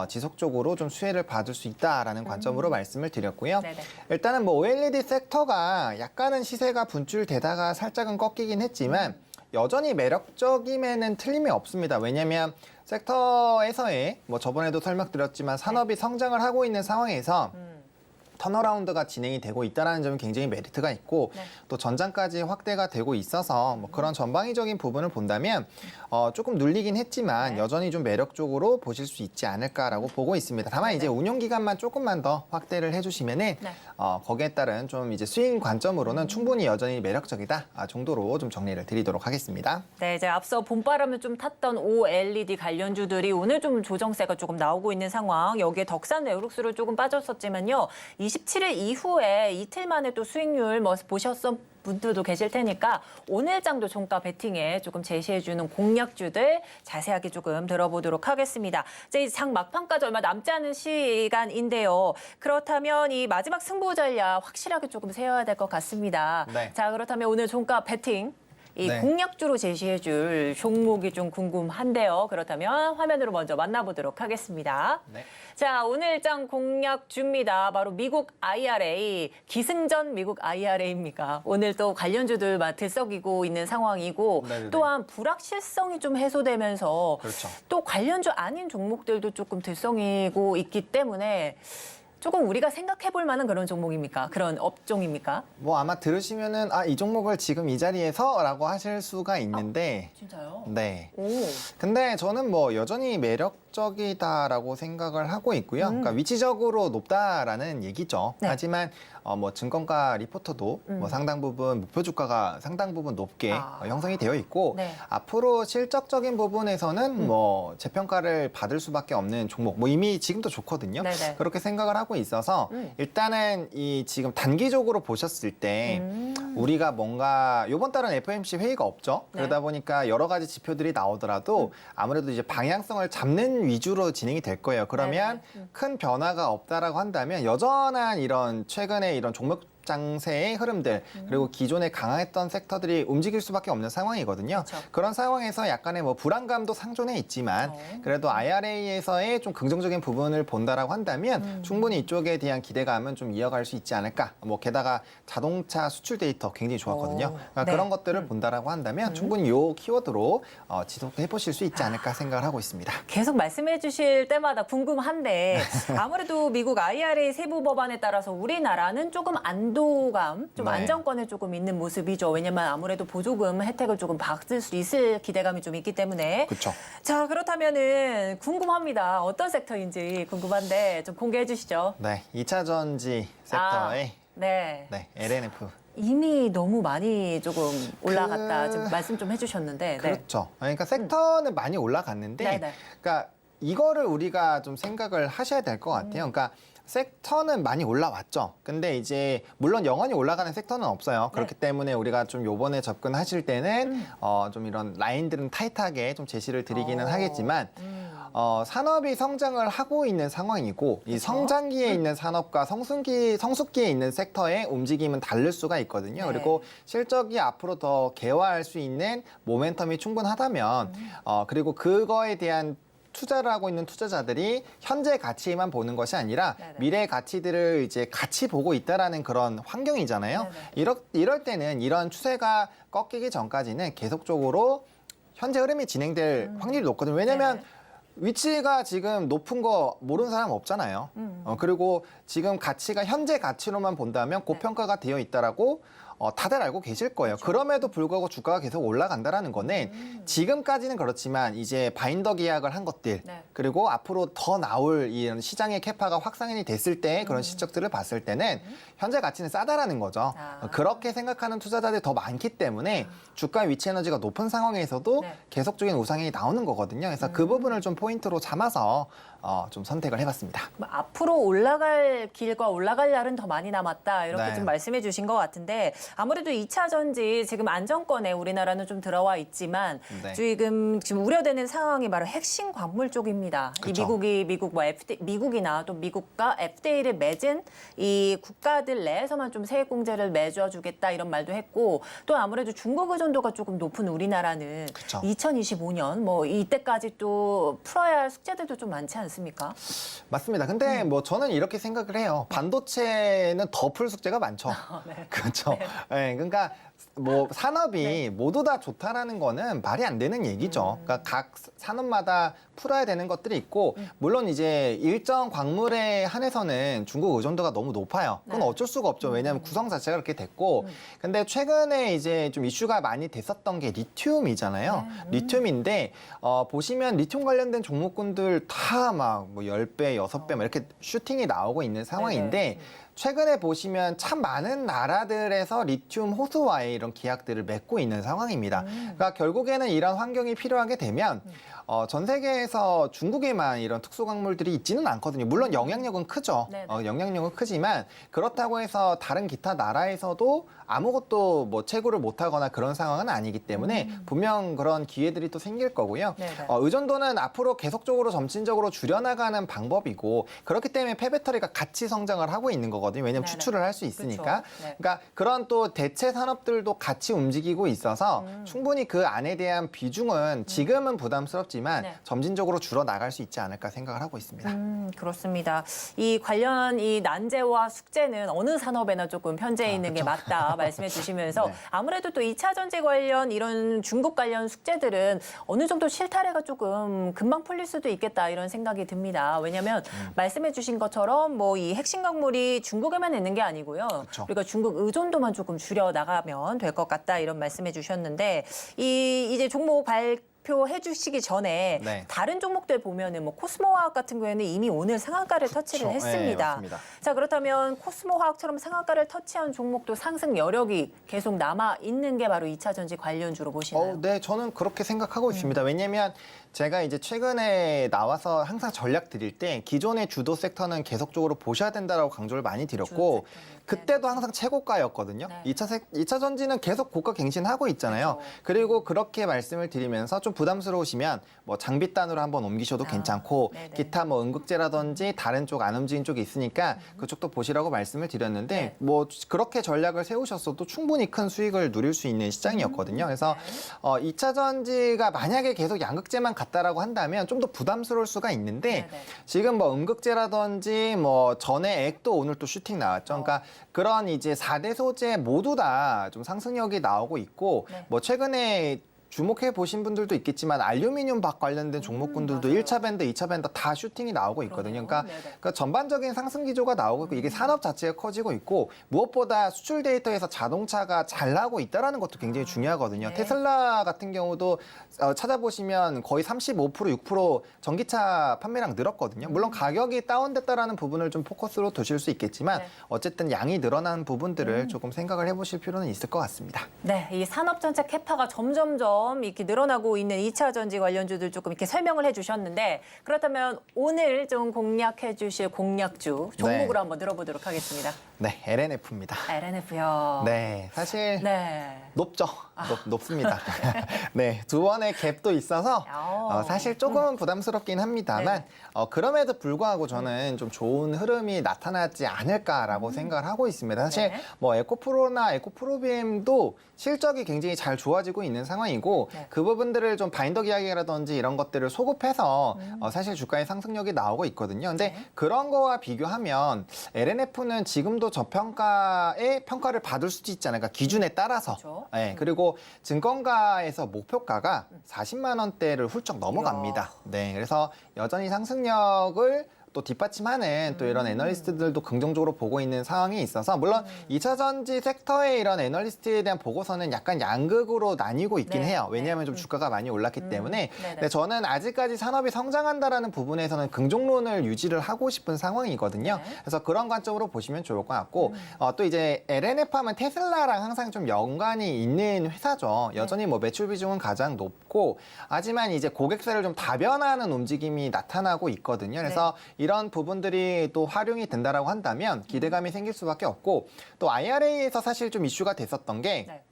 지속적으로 좀 수혜를 받을 수 있다라는 관점으로 말씀을 드렸고요. 네네. 일단은 뭐 OLED 섹터가 약간은 시세가 분출되다가 살짝은 꺾이긴 했지만 여전히 매력적임에는 틀림이 없습니다. 왜냐하면 섹터에서의 뭐 저번에도 설명드렸지만 산업이 성장을 하고 있는 상황에서 턴어라운드가 진행이 되고 있다는 점은 굉장히 메리트가 있고 네. 또 전장까지 확대가 되고 있어서 뭐 그런 전방위적인 부분을 본다면 조금 눌리긴 했지만 네. 여전히 좀 매력적으로 보실 수 있지 않을까라고 보고 있습니다. 다만 이제 운용 기간만 조금만 더 확대를 해주시면은 네. 거기에 따른 좀 이제 수익 관점으로는 충분히 여전히 매력적이다 정도로 좀 정리를 드리도록 하겠습니다. 네, 이제 앞서 봄바람을 좀 탔던 OLED 관련주들이 오늘 좀 조정세가 조금 나오고 있는 상황. 여기에 덕산 네오룩스를 조금 빠졌었지만요. 27일 이후에 이틀 만에 또 수익률 뭐 보셨던 분들도 계실 테니까 오늘장도 종가 베팅에 조금 제시해주는 공략주들 자세하게 조금 들어보도록 하겠습니다. 이제 장 막판까지 얼마 남지 않은 시간인데요. 그렇다면 이 마지막 승부 전략 확실하게 조금 세워야 될 것 같습니다. 네. 자, 그렇다면 오늘 종가 베팅 이 네. 공략주로 제시해줄 종목이 좀 궁금한데요. 그렇다면 화면으로 먼저 만나보도록 하겠습니다. 네. 자, 오늘장 공략주입니다. 바로 미국 IRA, 기승전 미국 IRA입니까? 오늘 또 관련주들 들썩이고 있는 상황이고 네네네. 또한 불확실성이 좀 해소되면서 그렇죠. 또 관련주 아닌 종목들도 조금 들썩이고 있기 때문에 조금 우리가 생각해 볼 만한 그런 종목입니까? 그런 업종입니까? 뭐 아마 들으시면은 이 종목을 지금 이 자리에서라고 하실 수가 있는데 진짜요? 네. 오. 근데 저는 뭐 여전히 매력적이다라고 생각을 하고 있고요. 그러니까 위치적으로 높다라는 얘기죠. 네. 하지만 뭐 증권가 리포터도 뭐 상당 부분 목표 주가가 상당 부분 높게 형성이 되어 있고 네. 앞으로 실적적인 부분에서는 뭐 재평가를 받을 수밖에 없는 종목. 뭐 이미 지금도 좋거든요. 네네. 그렇게 생각을 하고 있어서 일단은 이 지금 단기적으로 보셨을 때 우리가 뭔가 이번 달은 FOMC 회의가 없죠. 네. 그러다 보니까 여러 가지 지표들이 나오더라도 아무래도 이제 방향성을 잡는 위주로 진행이 될 거예요. 그러면 큰 변화가 없다라고 한다면 여전한 이런 최근에 이런 종목 장세의 흐름들 그리고 기존에 강했던 섹터들이 움직일 수밖에 없는 상황이거든요. 그렇죠. 그런 상황에서 약간의 뭐 불안감도 상존해 있지만 그래도 IRA에서의 좀 긍정적인 부분을 본다라고 한다면 충분히 이쪽에 대한 기대감은 좀 이어갈 수 있지 않을까. 뭐 게다가 자동차 수출 데이터 굉장히 좋았거든요. 그러니까 네. 그런 것들을 본다라고 한다면 충분히 요 키워드로 지속해 보실 수 있지 않을까 생각을 하고 있습니다. 계속 말씀해 주실 때마다 궁금한데 아무래도 미국 IRA 세부 법안에 따라서 우리나라는 조금 안도감, 좀 네. 안정권에 조금 있는 모습이죠. 왜냐면 아무래도 보조금 혜택을 조금 받을 수 있을 기대감이 좀 있기 때문에. 그렇죠. 자, 그렇다면은 궁금합니다. 어떤 섹터인지 궁금한데 좀 공개해 주시죠. 네, 2차 전지 섹터의 네. 네, LNF. 이미 너무 많이 조금 올라갔다. 좀 말씀 좀 해주셨는데. 네. 그렇죠. 그러니까 섹터는 많이 올라갔는데, 네네. 그러니까 이거를 우리가 좀 생각을 하셔야 될 것 같아요. 그러니까 섹터는 많이 올라왔죠. 근데 이제 물론 영원히 올라가는 섹터는 없어요. 그렇기 때문에 우리가 좀 요번에 접근하실 때는 좀 이런 라인들은 타이트하게 좀 제시를 드리기는 하겠지만 산업이 성장을 하고 있는 상황이고 이 성장기에 있는 산업과 성숙기에 있는 섹터의 움직임은 다를 수가 있거든요. 네. 그리고 실적이 앞으로 더 개화할 수 있는 모멘텀이 충분하다면 그리고 그거에 대한 투자를 하고 있는 투자자들이 현재 가치만 보는 것이 아니라 네네. 미래 가치들을 이제 같이 보고 있다라는 그런 환경이잖아요. 이럴 때는 이런 추세가 꺾이기 전까지는 계속적으로 현재 흐름이 진행될 확률이 높거든요. 왜냐하면 네네. 위치가 지금 높은 거 모르는 사람 없잖아요. 그리고 지금 가치가 현재 가치로만 본다면 고평가가 되어 있다라고 다들 알고 계실 거예요. 그럼에도 불구하고 주가가 계속 올라간다라는 거는 지금까지는 그렇지만 이제 바인더 계약을 한 것들 네. 그리고 앞으로 더 나올 이런 시장의 캐파가 확산이 됐을 때 그런 실적들을 봤을 때는 현재 가치는 싸다라는 거죠. 그렇게 생각하는 투자자들이 더 많기 때문에 주가 위치 에너지가 높은 상황에서도 네. 계속적인 우상이 나오는 거거든요. 그래서 그 부분을 좀 포인트로 삼아서 좀 선택을 해봤습니다. 뭐 앞으로 올라갈 길과 올라갈 날은 더 많이 남았다 이렇게 네. 좀 말씀해 주신 것 같은데 아무래도 2차 전지 지금 안정권에 우리나라는 좀 들어와 있지만 네. 지금 우려되는 상황이 바로 핵심 광물 쪽입니다. 그쵸. 미국이나 또 미국과 FTA를 맺은 이 국가들 내에서만 좀 세액 공제를 맺어주겠다 이런 말도 했고 또 아무래도 중국 의존도가 조금 높은 우리나라는 그쵸. 2025년 뭐 이때까지 또 풀어야 할 숙제들도 좀 많지 않습니까? 맞습니다. 근데 뭐 저는 이렇게 생각을 해요. 반도체는 더 풀 숙제가 많죠. 그렇죠. 네, 그러니까 뭐 산업이 모두 다 좋다라는 거는 말이 안 되는 얘기죠. 그러니까 각 산업마다 풀어야 되는 것들이 있고 물론 이제 일정 광물에 한해서는 중국 의존도가 너무 높아요. 그건 네. 어쩔 수가 없죠. 왜냐하면 구성 자체가 그렇게 됐고 근데 최근에 이제 좀 이슈가 많이 됐었던 게 리튬이잖아요. 리튬인데 보시면 리튬 관련된 종목군들 다 막 뭐 10배, 6배 막 이렇게 슈팅이 나오고 있는 상황인데 최근에 보시면 참 많은 나라들에서 리튬 호수와의 이런 계약들을 맺고 있는 상황입니다. 그러니까 결국에는 이런 환경이 필요하게 되면 전 세계에서 중국에만 이런 특수광물들이 있지는 않거든요. 물론 영향력은 크죠. 네네. 영향력은 크지만 그렇다고 해서 다른 기타 나라에서도 아무것도 뭐 채굴을 못하거나 그런 상황은 아니기 때문에 분명 그런 기회들이 또 생길 거고요. 네네. 의존도는 앞으로 계속적으로 점진적으로 줄여나가는 방법이고 그렇기 때문에 폐배터리가 같이 성장을 하고 있는 거거든요. 왜냐하면 네네. 추출을 할 수 있으니까. 그렇죠. 네. 그러니까 그런 또 대체 산업들도 같이 움직이고 있어서 충분히 그 안에 대한 비중은 지금은 부담스럽지만 네. 점진적으로 줄어 나갈 수 있지 않을까 생각을 하고 있습니다. 그렇습니다. 이 관련 이 난제와 숙제는 어느 산업에나 조금 편재해 있는 게 맞다 말씀해 주시면서 네. 아무래도 또 2차 전지 관련 이런 중국 관련 숙제들은 어느 정도 실타래가 조금 금방 풀릴 수도 있겠다 이런 생각이 듭니다. 왜냐하면 말씀해 주신 것처럼 뭐 이 핵심 광물이 중국에만 있는 게 아니고요. 그렇죠. 우리가 중국 의존도만 조금 줄여 나가면 될 것 같다 이런 말씀해 주셨는데 이제 종목 발표해 주시기 전에 네. 다른 종목들 보면은 뭐 코스모화학 같은 경우에는 이미 오늘 상한가를 터치를 그렇죠. 했습니다. 네, 맞습니다. 자, 그렇다면 코스모화학처럼 상한가를 터치한 종목도 상승 여력이 계속 남아 있는 게 바로 2차 전지 관련주로 보시나요? 네, 저는 그렇게 생각하고 있습니다. 왜냐하면 제가 이제 최근에 나와서 항상 전략 드릴 때 기존의 주도 섹터는 계속적으로 보셔야 된다라고 강조를 많이 드렸고 섹터는. 그때도 항상 최고가였거든요. 네. 2차 전지는 계속 고가 갱신하고 있잖아요. 그렇죠. 그리고 그렇게 말씀을 드리면서 좀 부담스러우시면 뭐 장비단으로 한번 옮기셔도 괜찮고 네네. 기타 뭐 응급제라든지 다른 쪽 안 움직인 쪽이 있으니까 그쪽도 보시라고 말씀을 드렸는데 네. 뭐 그렇게 전략을 세우셨어도 충분히 큰 수익을 누릴 수 있는 시장이었거든요. 그래서 2차 전지가 만약에 계속 양극재만 갔다라고 한다면 좀 더 부담스러울 수가 있는데 네네. 지금 뭐 응급제라든지 뭐 전에 액도 오늘 또 슈팅 나왔죠. 그러니까 그런 이제 4대 소재 모두 다 좀 상승력이 나오고 있고 네. 뭐 최근에 주목해 보신 분들도 있겠지만 알루미늄 박 관련된 종목군들도 맞아요. 1차 밴드, 2차 밴드 다 슈팅이 나오고 있거든요. 그러네요. 그러니까, 네네. 그러니까 전반적인 상승 기조가 나오고 있고 이게 산업 자체가 커지고 있고 무엇보다 수출 데이터에서 자동차가 잘 나오고 있다는 것도 굉장히 중요하거든요. 네. 테슬라 같은 경우도 찾아보시면 거의 35%, 6% 전기차 판매량 늘었거든요. 물론 가격이 다운됐다라는 부분을 좀 포커스로 두실 수 있겠지만 네. 어쨌든 양이 늘어난 부분들을 조금 생각을 해보실 필요는 있을 것 같습니다. 네, 이 산업 전체 캐파가 점점점 이렇게 늘어나고 있는 2차 전지 관련주들 조금 이렇게 설명을 해주셨는데 그렇다면 오늘 좀 공략해 주실 공략주 종목으로 네. 한번 들어보도록 하겠습니다. 네, LNF입니다. LNF요. 네, 사실 네. 높죠. 높습니다. 네, 두 번의 갭도 있어서 사실 조금은 부담스럽긴 합니다만 그럼에도 불구하고 저는 좀 좋은 흐름이 나타나지 않을까라고 생각을 하고 있습니다. 사실 네. 뭐 에코프로나 에코프로비엠도 실적이 굉장히 잘 좋아지고 있는 상황이고 네. 그 부분들을 좀 바인더 계약이라든지 이런 것들을 소급해서 사실 주가의 상승력이 나오고 있거든요. 근데 네. 그런 거와 비교하면 LNF는 지금도 저평가의 평가를 받을 수도 있지 않을까 기준에 따라서. 그렇죠. 네, 그리고 증권가에서 목표가가 40만 원대를 훌쩍 넘어갑니다. 네, 그래서 여전히 상승력을 또 뒷받침하는 또 이런 애널리스트들도 긍정적으로 보고 있는 상황이 있어서 물론 2차 전지 섹터의 이런 애널리스트에 대한 보고서는 약간 양극으로 나뉘고 있긴 네. 해요. 왜냐하면 좀 주가가 많이 올랐기 때문에. 네네. 근데 저는 아직까지 산업이 성장한다라는 부분에서는 긍정론을 유지를 하고 싶은 상황이거든요. 네. 그래서 그런 관점으로 보시면 좋을 것 같고 또 이제 LNF 하면 테슬라랑 항상 좀 연관이 있는 회사죠. 여전히 뭐 매출 비중은 가장 높고 하지만 이제 고객사를 좀 다변화하는 움직임이 나타나고 있거든요. 그래서 이런 부분들이 또 활용이 된다라고 한다면 기대감이 생길 수밖에 없고 또 IRA에서 사실 좀 이슈가 됐었던 게 네.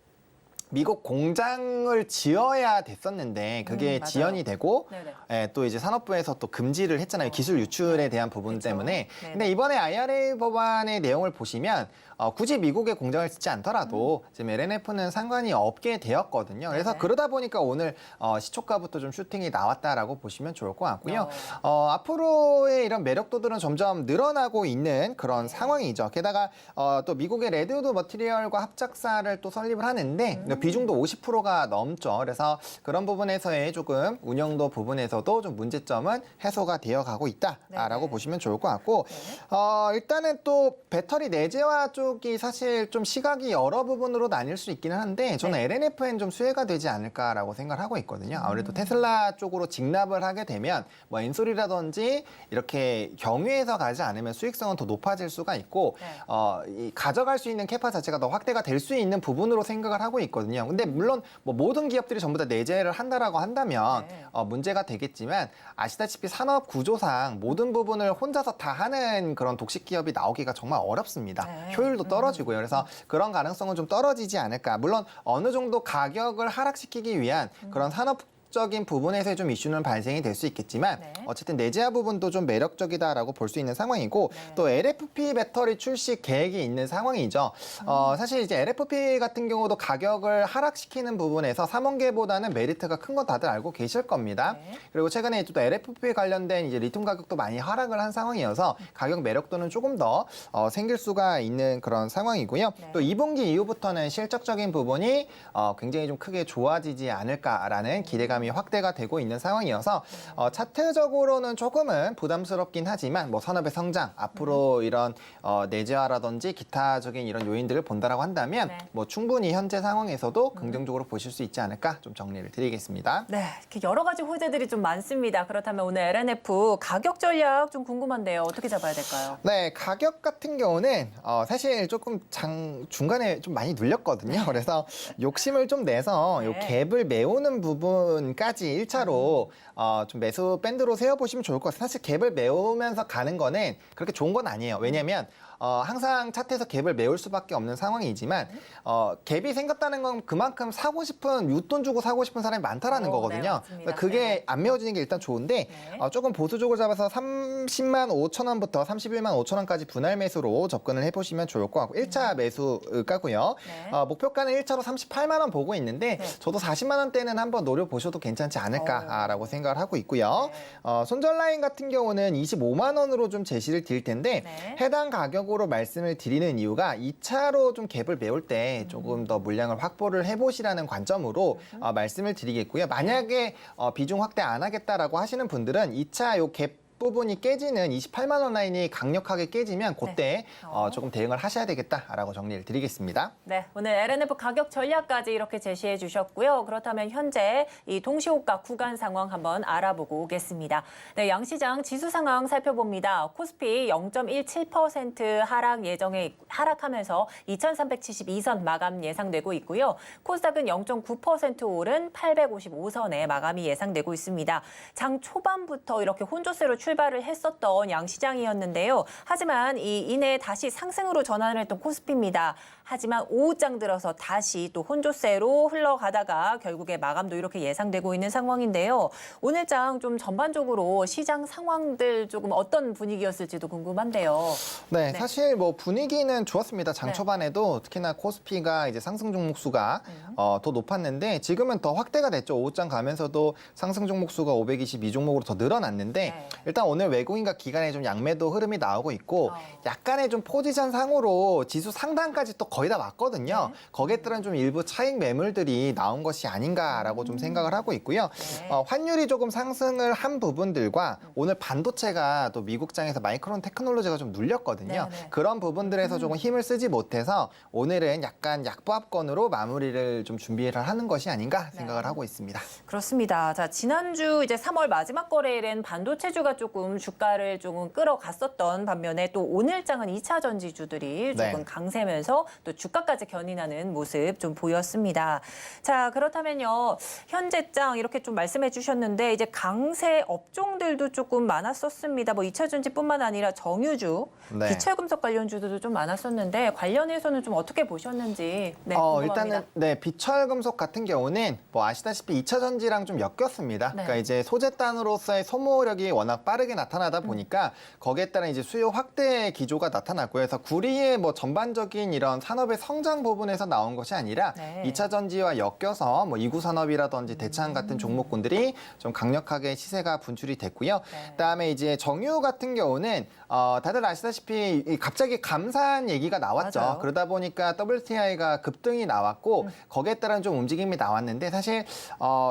미국 공장을 지어야 됐었는데 그게 맞아요. 지연이 되고 네네. 예, 또 이제 산업부에서 또 금지를 했잖아요. 기술 유출에 대한 부분 그렇죠. 때문에. 네네. 근데 이번에 IRA 법안의 내용을 보시면 굳이 미국에 공장을 짓지 않더라도 지금 LNF는 상관이 없게 되었거든요. 그래서 네네. 그러다 보니까 오늘 시초가부터 좀 슈팅이 나왔다라고 보시면 좋을 것 같고요. 앞으로의 이런 매력도들은 점점 늘어나고 있는 그런 상황이죠. 게다가 또 미국의 레드우드 머티리얼과 합작사를 또 설립을 하는데 비중도 50%가 넘죠. 그래서 그런 부분에서의 조금 운영도 부분에서도 좀 문제점은 해소가 되어가고 있다라고 네. 보시면 좋을 것 같고 일단은 또 배터리 내재화 쪽이 사실 좀 시각이 여러 부분으로 나뉠 수 있기는 한데 저는 네. LNFN 좀 수혜가 되지 않을까라고 생각을 하고 있거든요. 아무래도 테슬라 쪽으로 직납을 하게 되면 뭐 엔솔이라든지 이렇게 경유해서 가지 않으면 수익성은 더 높아질 수가 있고 네. 이 가져갈 수 있는 캐파 자체가 더 확대가 될 수 있는 부분으로 생각을 하고 있거든요. 근데 물론 뭐 모든 기업들이 전부 다 내재를 한다라고 한다면 네. 문제가 되겠지만 아시다시피 산업 구조상 모든 부분을 혼자서 다 하는 그런 독식 기업이 나오기가 정말 어렵습니다. 네. 효율도 떨어지고요. 그래서 그런 가능성은 좀 떨어지지 않을까. 물론 어느 정도 가격을 하락시키기 위한 그런 산업적인 부분에서의 좀 이슈는 발생이 될 수 있겠지만 네. 어쨌든 내재화 부분도 좀 매력적이다라고 볼 수 있는 상황이고 네. 또 LFP 배터리 출시 계획이 있는 상황이죠. 사실 이제 LFP 같은 경우도 가격을 하락시키는 부분에서 3원계보다는 메리트가 큰 건 다들 알고 계실 겁니다. 네. 그리고 최근에 또 LFP 관련된 이제 리튬 가격도 많이 하락을 한 상황이어서 가격 매력도는 조금 더 생길 수가 있는 그런 상황이고요. 네. 또 2분기 이후부터는 실적적인 부분이 굉장히 좀 크게 좋아지지 않을까라는 기대감이 확대가 되고 있는 상황이어서 차트적으로는 조금은 부담스럽긴 하지만 뭐 산업의 성장 앞으로 이런 내재화라든지 기타적인 이런 요인들을 본다라고 한다면 네. 뭐 충분히 현재 상황에서도 긍정적으로 보실 수 있지 않을까 좀 정리를 드리겠습니다. 네, 이렇게 여러 가지 호재들이 좀 많습니다. 그렇다면 오늘 LNF 가격 전략 좀 궁금한데요. 어떻게 잡아야 될까요? 네, 가격 같은 경우는 사실 조금 중간에 좀 많이 눌렸거든요. 그래서 욕심을 좀 내서 요 네. 갭을 메우는 부분까지 1차로 좀 매수 밴드로 세워보시면 좋을 것 같아요. 사실 갭을 메우면서 가는 거는 그렇게 좋은 건 아니에요. 왜냐면 항상 차트에서 갭을 메울 수밖에 없는 상황이지만 갭이 생겼다는 건 그만큼 사고 싶은 웃돈 주고 사고 싶은 사람이 많다라는 네, 거거든요. 맞습니다. 그러니까 그게 네. 안 메워지는 게 일단 좋은데 네. 조금 보수적으로 잡아서 30만 5천 원부터 31만 5천 원까지 분할 매수로 접근을 해보시면 좋을 것 같고 1차 매수가고요. 네. 목표가는 1차로 38만 원 보고 있는데 네. 저도 40만 원대는 한번 노려보셔도 괜찮지 않을까라고 생각을 하고 있고요. 네. 손절 라인 같은 경우는 25만 원으로 좀 제시를 드릴 텐데 네. 해당 가격으로 말씀을 드리는 이유가 2차로 좀 갭을 메울 때 조금 더 물량을 확보를 해보시라는 관점으로 말씀을 드리겠고요. 만약에 비중 확대 안 하겠다라고 하시는 분들은 2차 요 갭 부분이 깨지는 28만 원 라인이 강력하게 깨지면 그때 조금 대응을 하셔야 되겠다라고 정리를 드리겠습니다. 네, 오늘 LNF 가격 전략까지 이렇게 제시해 주셨고요. 그렇다면 현재 이 동시호가 구간 상황 한번 알아보고 오겠습니다. 네, 양시장 지수 상황 살펴봅니다. 코스피 0.17% 하락하면서 2,372선 마감 예상되고 있고요. 코스닥은 0.9% 오른 855선에 마감이 예상되고 있습니다. 장 초반부터 이렇게 혼조세로 출발을 했었던 양시장이었는데요. 하지만 이내 다시 상승으로 전환을 했던 코스피입니다. 하지만 오후장 들어서 다시 또 혼조세로 흘러가다가 결국에 마감도 이렇게 예상되고 있는 상황인데요. 오늘 장 좀 전반적으로 시장 상황들 조금 어떤 분위기였을지도 궁금한데요. 네, 네. 사실 뭐 분위기는 좋았습니다. 장 네. 초반에도 특히나 코스피가 이제 상승 종목 수가 더 높았는데 지금은 더 확대가 됐죠. 오후장 가면서도 상승 종목 수가 522종목으로 더 늘어났는데 네. 일단 오늘 외국인과 기관의 좀 양매도 흐름이 나오고 있고 어. 약간의 좀 포지션 상으로 지수 상단까지 또 거의 다 왔거든요. 거기에 따른 좀 일부 차익 매물들이 나온 것이 아닌가라고 좀 생각을 하고 있고요. 네. 환율이 조금 상승을 한 부분들과 오늘 반도체가 또 미국장에서 마이크론 테크놀로지가 좀 눌렸거든요. 네, 네. 그런 부분들에서 조금 힘을 쓰지 못해서 오늘은 약간 약보합권으로 마무리를 좀 준비를 하는 것이 아닌가 생각을 하고 있습니다. 그렇습니다. 자, 지난주 이제 3월 마지막 거래일엔 반도체주가 조금 주가를 조금 끌어갔었던 반면에 또 오늘장은 2차 전지주들이 조금 네. 강세면서 또 주가까지 견인하는 모습 좀 보였습니다. 자, 그렇다면요. 현재장 이렇게 좀 말씀해 주셨는데 이제 강세 업종들도 조금 많았었습니다. 뭐 2차 전지뿐만 아니라 정유주, 네. 기철금속 관련주들도 좀 많았었는데 관련해서는 좀 어떻게 보셨는지 네, 궁금합니다. 일단은 네, 비철금속 같은 경우는 뭐 아시다시피 2차 전지랑 좀 엮였습니다. 네. 그러니까 이제 소재단으로서의 소모력이 워낙 빠르게 나타나다 보니까 거기에 따른 이제 수요 확대 기조가 나타났고요. 그래서 구리의 뭐 전반적인 이런 산업의 성장 부분에서 나온 것이 아니라 네. 2차 전지와 엮여서 뭐 2구 산업이라든지 대창 같은 종목군들이 좀 강력하게 시세가 분출이 됐고요. 네. 그다음에 이제 정유 같은 경우는 다들 아시다시피 갑자기 감산 얘기가 나왔죠. 맞아요. 그러다 보니까 WTI가 급등이 나왔고 거기에 따른 좀 움직임이 나왔는데 사실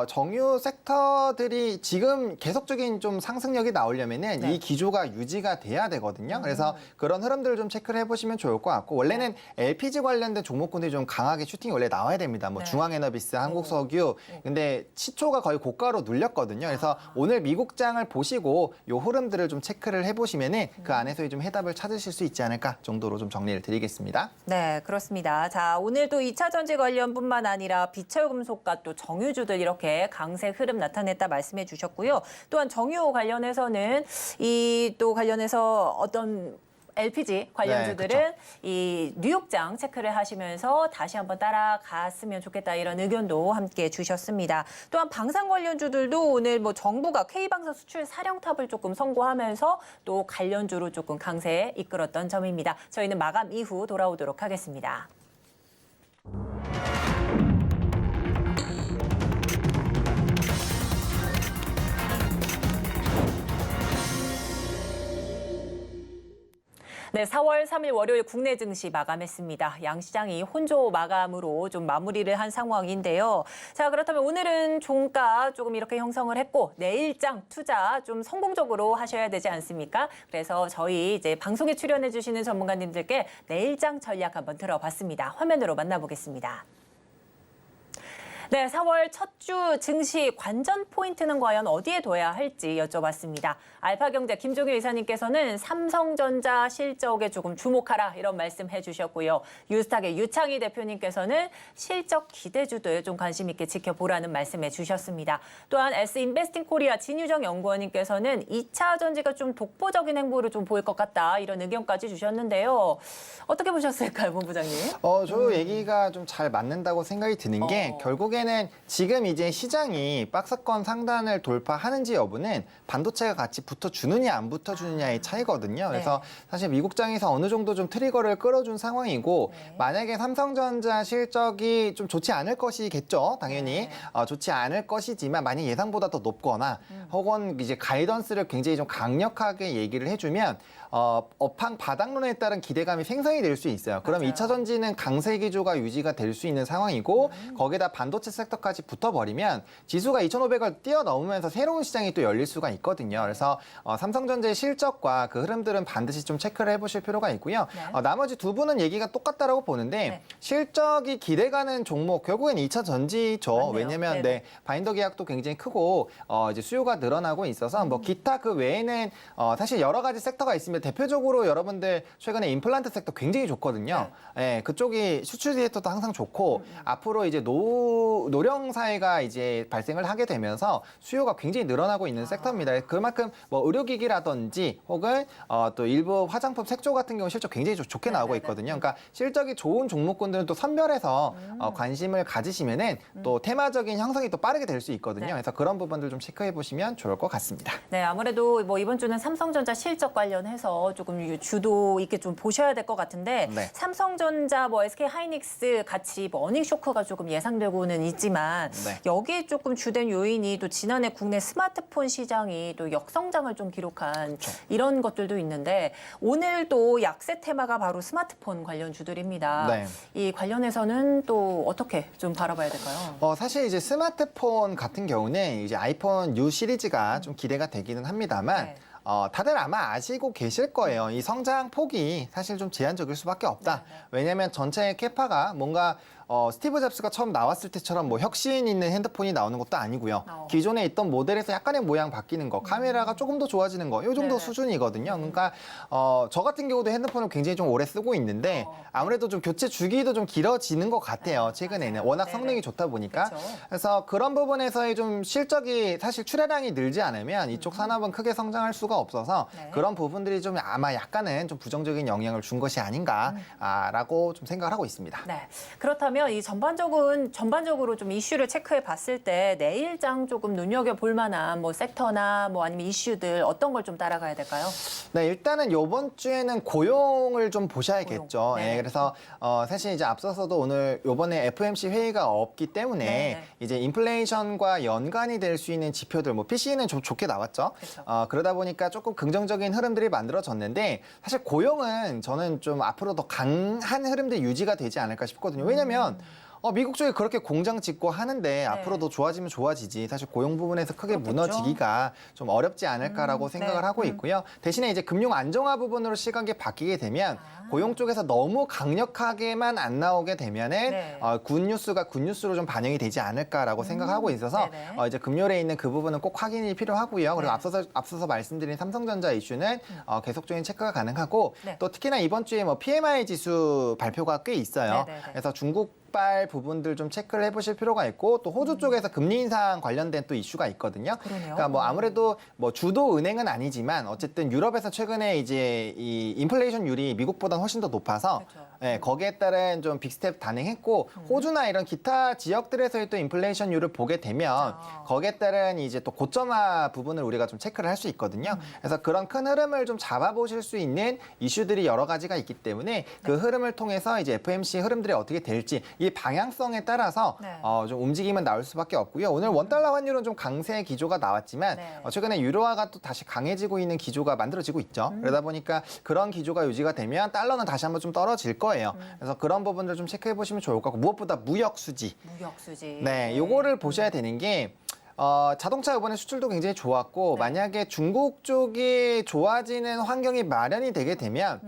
정유 섹터들이 지금 계속적인 좀 상승력이 나오려면은 네. 이 기조가 유지가 돼야 되거든요. 그래서 그런 흐름들을 좀 체크를 해보시면 좋을 것 같고 원래는 LPG 관련된 종목군들이 좀 강하게 슈팅이 원래 나와야 됩니다. 뭐 네. 중앙에너비스, 한국석유. 근데 시초가 거의 고가로 눌렸거든요. 그래서 오늘 미국장을 보시고 요 흐름들을 좀 체크를 해보시면은 그 안에서 좀 해답을 찾으실 수 있지 않을까 정도로 좀 정리를 드리겠습니다. 네, 그렇습니다. 자, 오늘도 2차 전지 관련뿐만 아니라 비철금속과 또 정유주들 이렇게 강세 흐름 나타냈다 말씀해 주셨고요. 또한 정유 관련해서는 또 관련해서 어떤 LPG 관련주들은 이 뉴욕장 체크를 하시면서 다시 한번 따라갔으면 좋겠다 이런 의견도 함께 주셨습니다. 또한 방산 관련주들도 오늘 뭐 정부가 K방산 수출 사령탑을 조금 선고하면서 또 관련주로 조금 강세에 이끌었던 점입니다. 저희는 마감 이후 돌아오도록 하겠습니다. 네, 4월 3일 월요일 국내 증시 마감했습니다. 양시장이 혼조 마감으로 좀 마무리를 한 상황인데요. 자, 그렇다면 오늘은 종가 조금 이렇게 형성을 했고 내일장 투자 좀 성공적으로 하셔야 되지 않습니까? 그래서 저희 이제 방송에 출연해 주시는 전문가님들께 내일장 전략 한번 들어봤습니다. 화면으로 만나보겠습니다. 네, 4월 첫 주 증시 관전 포인트는 과연 어디에 둬야 할지 여쭤봤습니다. 알파경제 김종일 이사님께서는 삼성전자 실적에 조금 주목하라 이런 말씀해 주셨고요. 유스탁의 유창희 대표님께서는 실적 기대주들 좀 관심 있게 지켜보라는 말씀해 주셨습니다. 또한 S인베스팅 코리아 진유정 연구원님께서는 2차 전지가 좀 독보적인 행보를 좀 보일 것 같다 이런 의견까지 주셨는데요. 어떻게 보셨을까요, 본부장님? 저 얘기가 좀 잘 맞는다고 생각이 드는 게 결국에는 지금 이제 시장이 박스권 상단을 돌파하는지 여부는 반도체가 같이 붙어주느냐 안 붙어주느냐의 차이거든요. 그래서 사실 미국장에서 어느 정도 좀 트리거를 끌어준 상황이고 만약에 삼성전자 실적이 좀 좋지 않을 것이겠죠. 당연히 좋지 않을 것이지만 만약 예상보다 더 높거나 혹은 이제 가이던스를 굉장히 좀 강력하게 얘기를 해주면 업황 바닥론에 따른 기대감이 생성이 될 수 있어요. 그럼 맞아요. 2차 전지는 강세 기조가 유지가 될 수 있는 상황이고 거기에다 반도체 섹터까지 붙어버리면 지수가 2,500을 뛰어넘으면서 새로운 시장이 또 열릴 수가 있거든요. 그래서 삼성전자의 실적과 그 흐름들은 반드시 좀 체크를 해보실 필요가 있고요. 나머지 두 분은 얘기가 똑같다라고 보는데 실적이 기대가는 종목 결국엔 2차 전지죠. 맞네요. 왜냐면 바인더 계약도 굉장히 크고 이제 수요가 늘어나고 있어서 뭐 기타 그 외에는 사실 여러 가지 섹터가 있습니다. 대표적으로 여러분들 최근에 임플란트 섹터 굉장히 좋거든요. 그쪽이 수출 데이터도 항상 좋고 앞으로 이제 노령 사회가 이제 발생을 하게 되면서 수요가 굉장히 늘어나고 있는 섹터입니다. 그만큼 뭐 의료기기라든지 혹은 또 일부 화장품 색조 같은 경우 실적 굉장히 좋게 나오고 있거든요. 그러니까 실적이 좋은 종목군들은 또 선별해서 관심을 가지시면은 또 테마적인 형성이 또 빠르게 될 수 있거든요. 그래서 그런 부분들 좀 체크해 보시면 좋을 것 같습니다. 네, 아무래도 뭐 이번 주는 삼성전자 실적 관련해서 조금 주도 있게 좀 보셔야 될 것 같은데 삼성전자, 뭐 SK 하이닉스 같이 뭐 어닝 쇼크가 조금 예상되고는 있지만 여기에 조금 주된 요인이 또 지난해 국내 스마트폰 시장이 또 역성장을 좀 기록한 이런 것들도 있는데 오늘 또 약세 테마가 바로 스마트폰 관련 주들입니다. 이 관련해서는 또 어떻게 좀 바라봐야 될까요? 사실 이제 스마트폰 같은 경우는 이제 아이폰 U 시리즈가 좀 기대가 되기는 합니다만 다들 아마 아시고 계실 거예요. 이 성장 폭이 사실 좀 제한적일 수밖에 없다. 왜냐하면 전체 캐파가 뭔가 스티브 잡스가 처음 나왔을 때처럼 뭐 혁신 있는 핸드폰이 나오는 것도 아니고요. 기존에 있던 모델에서 약간의 모양 바뀌는 거, 카메라가 조금 더 좋아지는 거, 이 정도 수준이거든요. 그러니까 저 같은 경우도 핸드폰을 굉장히 좀 오래 쓰고 있는데 아무래도 좀 교체 주기도 좀 길어지는 것 같아요. 최근에는 워낙 성능이 좋다 보니까. 그래서 그런 부분에서의 좀 실적이 사실 출하량이 늘지 않으면 이쪽 산업은 크게 성장할 수가 없어서 그런 부분들이 좀 아마 약간은 좀 부정적인 영향을 준 것이 아닌가라고 좀 생각을 하고 있습니다. 그렇다면 그렇다면 이 전반적으로 좀 이슈를 체크해 봤을 때 내일장 조금 눈여겨볼 만한 뭐 섹터나 뭐 아니면 이슈들 어떤 걸 좀 따라가야 될까요? 네, 일단은 이번 주에는 고용을 좀 보셔야겠죠. 고용. 네. 예, 그래서 사실 이제 앞서서도 오늘 이번에 FOMC 회의가 없기 때문에 네. 이제 인플레이션과 연관이 될 수 있는 지표들, 뭐 PCE는 좀 좋게 나왔죠. 그렇죠. 그러다 보니까 조금 긍정적인 흐름들이 만들어졌는데 사실 고용은 저는 좀 앞으로 더 강한 흐름들이 유지가 되지 않을까 싶거든요. 왜냐면 미국 쪽이 그렇게 공장 짓고 하는데 앞으로 더 좋아지면 좋아지지 사실 고용 부분에서 크게 그렇겠죠. 무너지기가 좀 어렵지 않을까라고 생각을 네. 하고 있고요. 대신에 이제 금융 안정화 부분으로 시각이 바뀌게 되면 고용 쪽에서 너무 강력하게만 안 나오게 되면은 네. 굿뉴스가 굿뉴스로 좀 반영이 되지 않을까라고 생각하고 있어서 네네. 이제 금요일에 있는 그 부분은 꼭 확인이 필요하고요. 그리고 네. 앞서서 말씀드린 삼성전자 이슈는 계속적인 체크가 가능하고 네. 또 특히나 이번 주에 뭐 PMI 지수 발표가 꽤 있어요. 네네네. 그래서 중국발 부분들 좀 체크를 해보실 필요가 있고 또 호주 쪽에서 금리 인상 관련된 또 이슈가 있거든요. 그러네요. 그러니까 뭐 아무래도 뭐 주도 은행은 아니지만 어쨌든 유럽에서 최근에 이제 이 인플레이션율이 미국보다 훨씬 더 높아서 그렇죠. 예, 거기에 따른 좀 빅스텝 단행했고 호주나 이런 기타 지역들에서의 또 인플레이션율을 보게 되면 거기에 따른 이제 또 고점화 부분을 우리가 좀 체크를 할 수 있거든요. 그래서 그런 큰 흐름을 좀 잡아보실 수 있는 이슈들이 여러 가지가 있기 때문에 그 흐름을 통해서 이제 FOMC 흐름들이 어떻게 될지 이 방향성에 따라서 네. 좀 움직임은 나올 수밖에 없고요. 오늘 원달러 환율은 좀 강세 기조가 나왔지만 네. 최근에 유로화가 또 다시 강해지고 있는 기조가 만들어지고 있죠. 그러다 보니까 그런 기조가 유지가 되면 달러는 다시 한번 좀 떨어질 거예요. 그래서 그런 부분들 좀 체크해 보시면 좋을 것 같고 무엇보다 무역 수지. 무역 수지. 네, 요거를 보셔야 되는 게 자동차 이번에 수출도 굉장히 좋았고 네. 만약에 중국 쪽이 좋아지는 환경이 마련이 되게 되면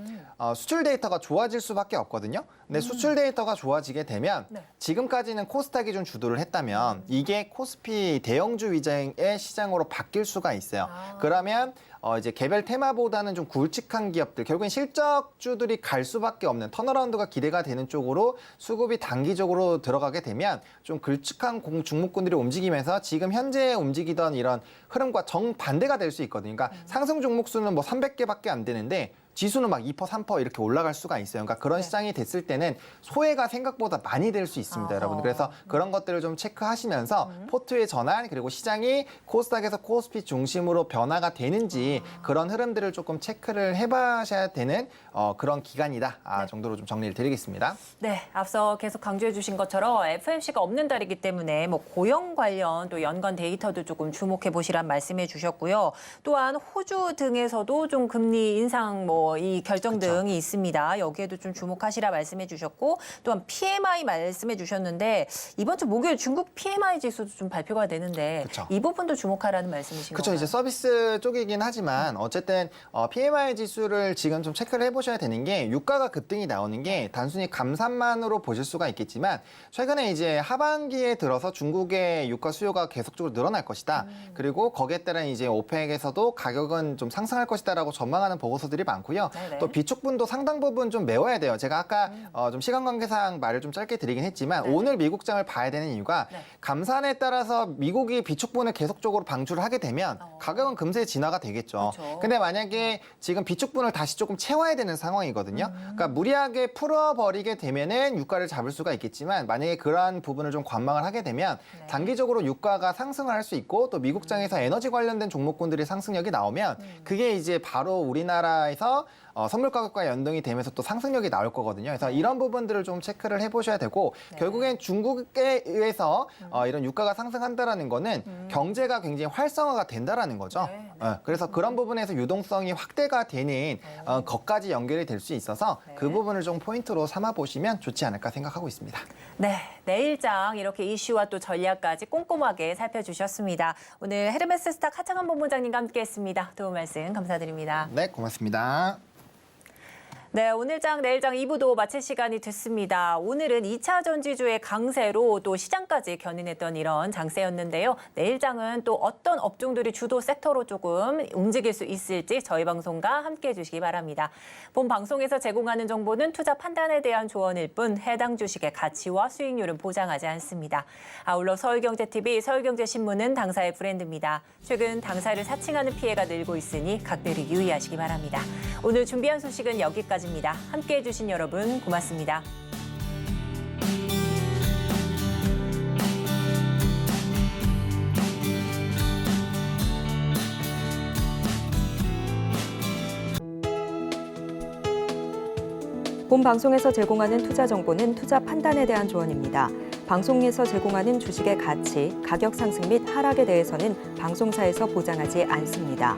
수출 데이터가 좋아질 수밖에 없거든요. 근데 수출 데이터가 좋아지게 되면 네. 지금까지는 코스닥이 좀 주도를 했다면 이게 코스피 대형주 위장의 시장으로 바뀔 수가 있어요. 그러면 이제 개별 테마보다는 좀 굵직한 기업들, 결국엔 실적주들이 갈 수밖에 없는 턴어라운드가 기대가 되는 쪽으로 수급이 단기적으로 들어가게 되면 좀 굵직한 종목군들이 움직이면서 지금 현재 움직이던 이런 흐름과 정반대가 될 수 있거든요. 그러니까 상승 종목 수는 뭐 300개밖에 안 되는데 지수는 막 2%, 3% 이렇게 올라갈 수가 있어요. 그러니까 그런 네. 시장이 됐을 때는 소외가 생각보다 많이 될 수 있습니다, 여러분. 그래서 그런 것들을 좀 체크하시면서 포트의 전환 그리고 시장이 코스닥에서 코스피 중심으로 변화가 되는지 그런 흐름들을 조금 체크를 해봐셔야 되는 그런 기간이다 정도로 좀 정리를 드리겠습니다. 네, 앞서 계속 강조해 주신 것처럼 FOMC가 없는 달이기 때문에 뭐 고용 관련 또 연관 데이터도 조금 주목해 보시란 말씀해 주셨고요. 또한 호주 등에서도 좀 금리 인상 뭐 이 결정 그쵸. 등이 있습니다. 여기에도 좀 주목하시라 말씀해 주셨고 또한 PMI 말씀해 주셨는데 이번 주 목요일 중국 PMI 지수도 좀 발표가 되는데 그쵸. 이 부분도 주목하라는 말씀이신 그렇죠. 건가요? 이제 서비스 쪽이긴 하지만 어쨌든 PMI 지수를 지금 좀 체크를 해보셔야 되는 게 유가가 급등이 나오는 게 단순히 감산만으로 보실 수가 있겠지만 최근에 이제 하반기에 들어서 중국의 유가 수요가 계속적으로 늘어날 것이다. 그리고 거기에 따른 이제 오펙에서도 가격은 좀 상승할 것이다라고 전망하는 보고서들이 많고요. 네네. 또 비축분도 상당 부분 좀 메워야 돼요. 제가 아까 좀 시간 관계상 말을 좀 짧게 드리긴 했지만 네. 오늘 미국장을 봐야 되는 이유가 네. 감산에 따라서 미국이 비축분을 계속적으로 방출을 하게 되면 가격은 금세 진화가 되겠죠. 그렇죠. 근데 만약에 지금 비축분을 다시 조금 채워야 되는 상황이거든요. 그러니까 무리하게 풀어버리게 되면은 유가를 잡을 수가 있겠지만 만약에 그러한 부분을 좀 관망을 하게 되면 네. 단기적으로 유가가 상승을 할 수 있고 또 미국장에서 에너지 관련된 종목군들이 상승력이 나오면 그게 이제 바로 우리나라에서 선물 가격과 연동이 되면서 또 상승력이 나올 거거든요. 그래서 이런 부분들을 좀 체크를 해보셔야 되고 네. 결국엔 중국에 의해서 이런 유가가 상승한다라는 거는 경제가 굉장히 활성화가 된다라는 거죠. 네. 그래서 그런 부분에서 유동성이 확대가 되는 것까지 연결이 될 수 있어서 네. 그 부분을 좀 포인트로 삼아 보시면 좋지 않을까 생각하고 있습니다. 네, 내일장 이렇게 이슈와 또 전략까지 꼼꼼하게 살펴주셨습니다. 오늘 헤르메스 스탁 하창한 본부장님과 함께했습니다. 도움 말씀 감사드립니다. 네, 고맙습니다. 네, 오늘장, 내일장 2부도 마칠 시간이 됐습니다. 오늘은 2차 전지주의 강세로 또 시장까지 견인했던 이런 장세였는데요. 내일장은 또 어떤 업종들이 주도 섹터로 조금 움직일 수 있을지 저희 방송과 함께해 주시기 바랍니다. 본 방송에서 제공하는 정보는 투자 판단에 대한 조언일 뿐 해당 주식의 가치와 수익률은 보장하지 않습니다. 아울러 서울경제TV, 서울경제신문은 당사의 브랜드입니다. 최근 당사를 사칭하는 피해가 늘고 있으니 각별히 유의하시기 바랍니다. 오늘 준비한 소식은 여기까지입니다. 함께해 주신 여러분 고맙습니다. 본 방송에서 제공하는 투자 정보는 투자 판단에 대한 조언입니다. 방송에서 제공하는 주식의 가치, 가격 상승 및 하락에 대해서는 방송사에서 보장하지 않습니다.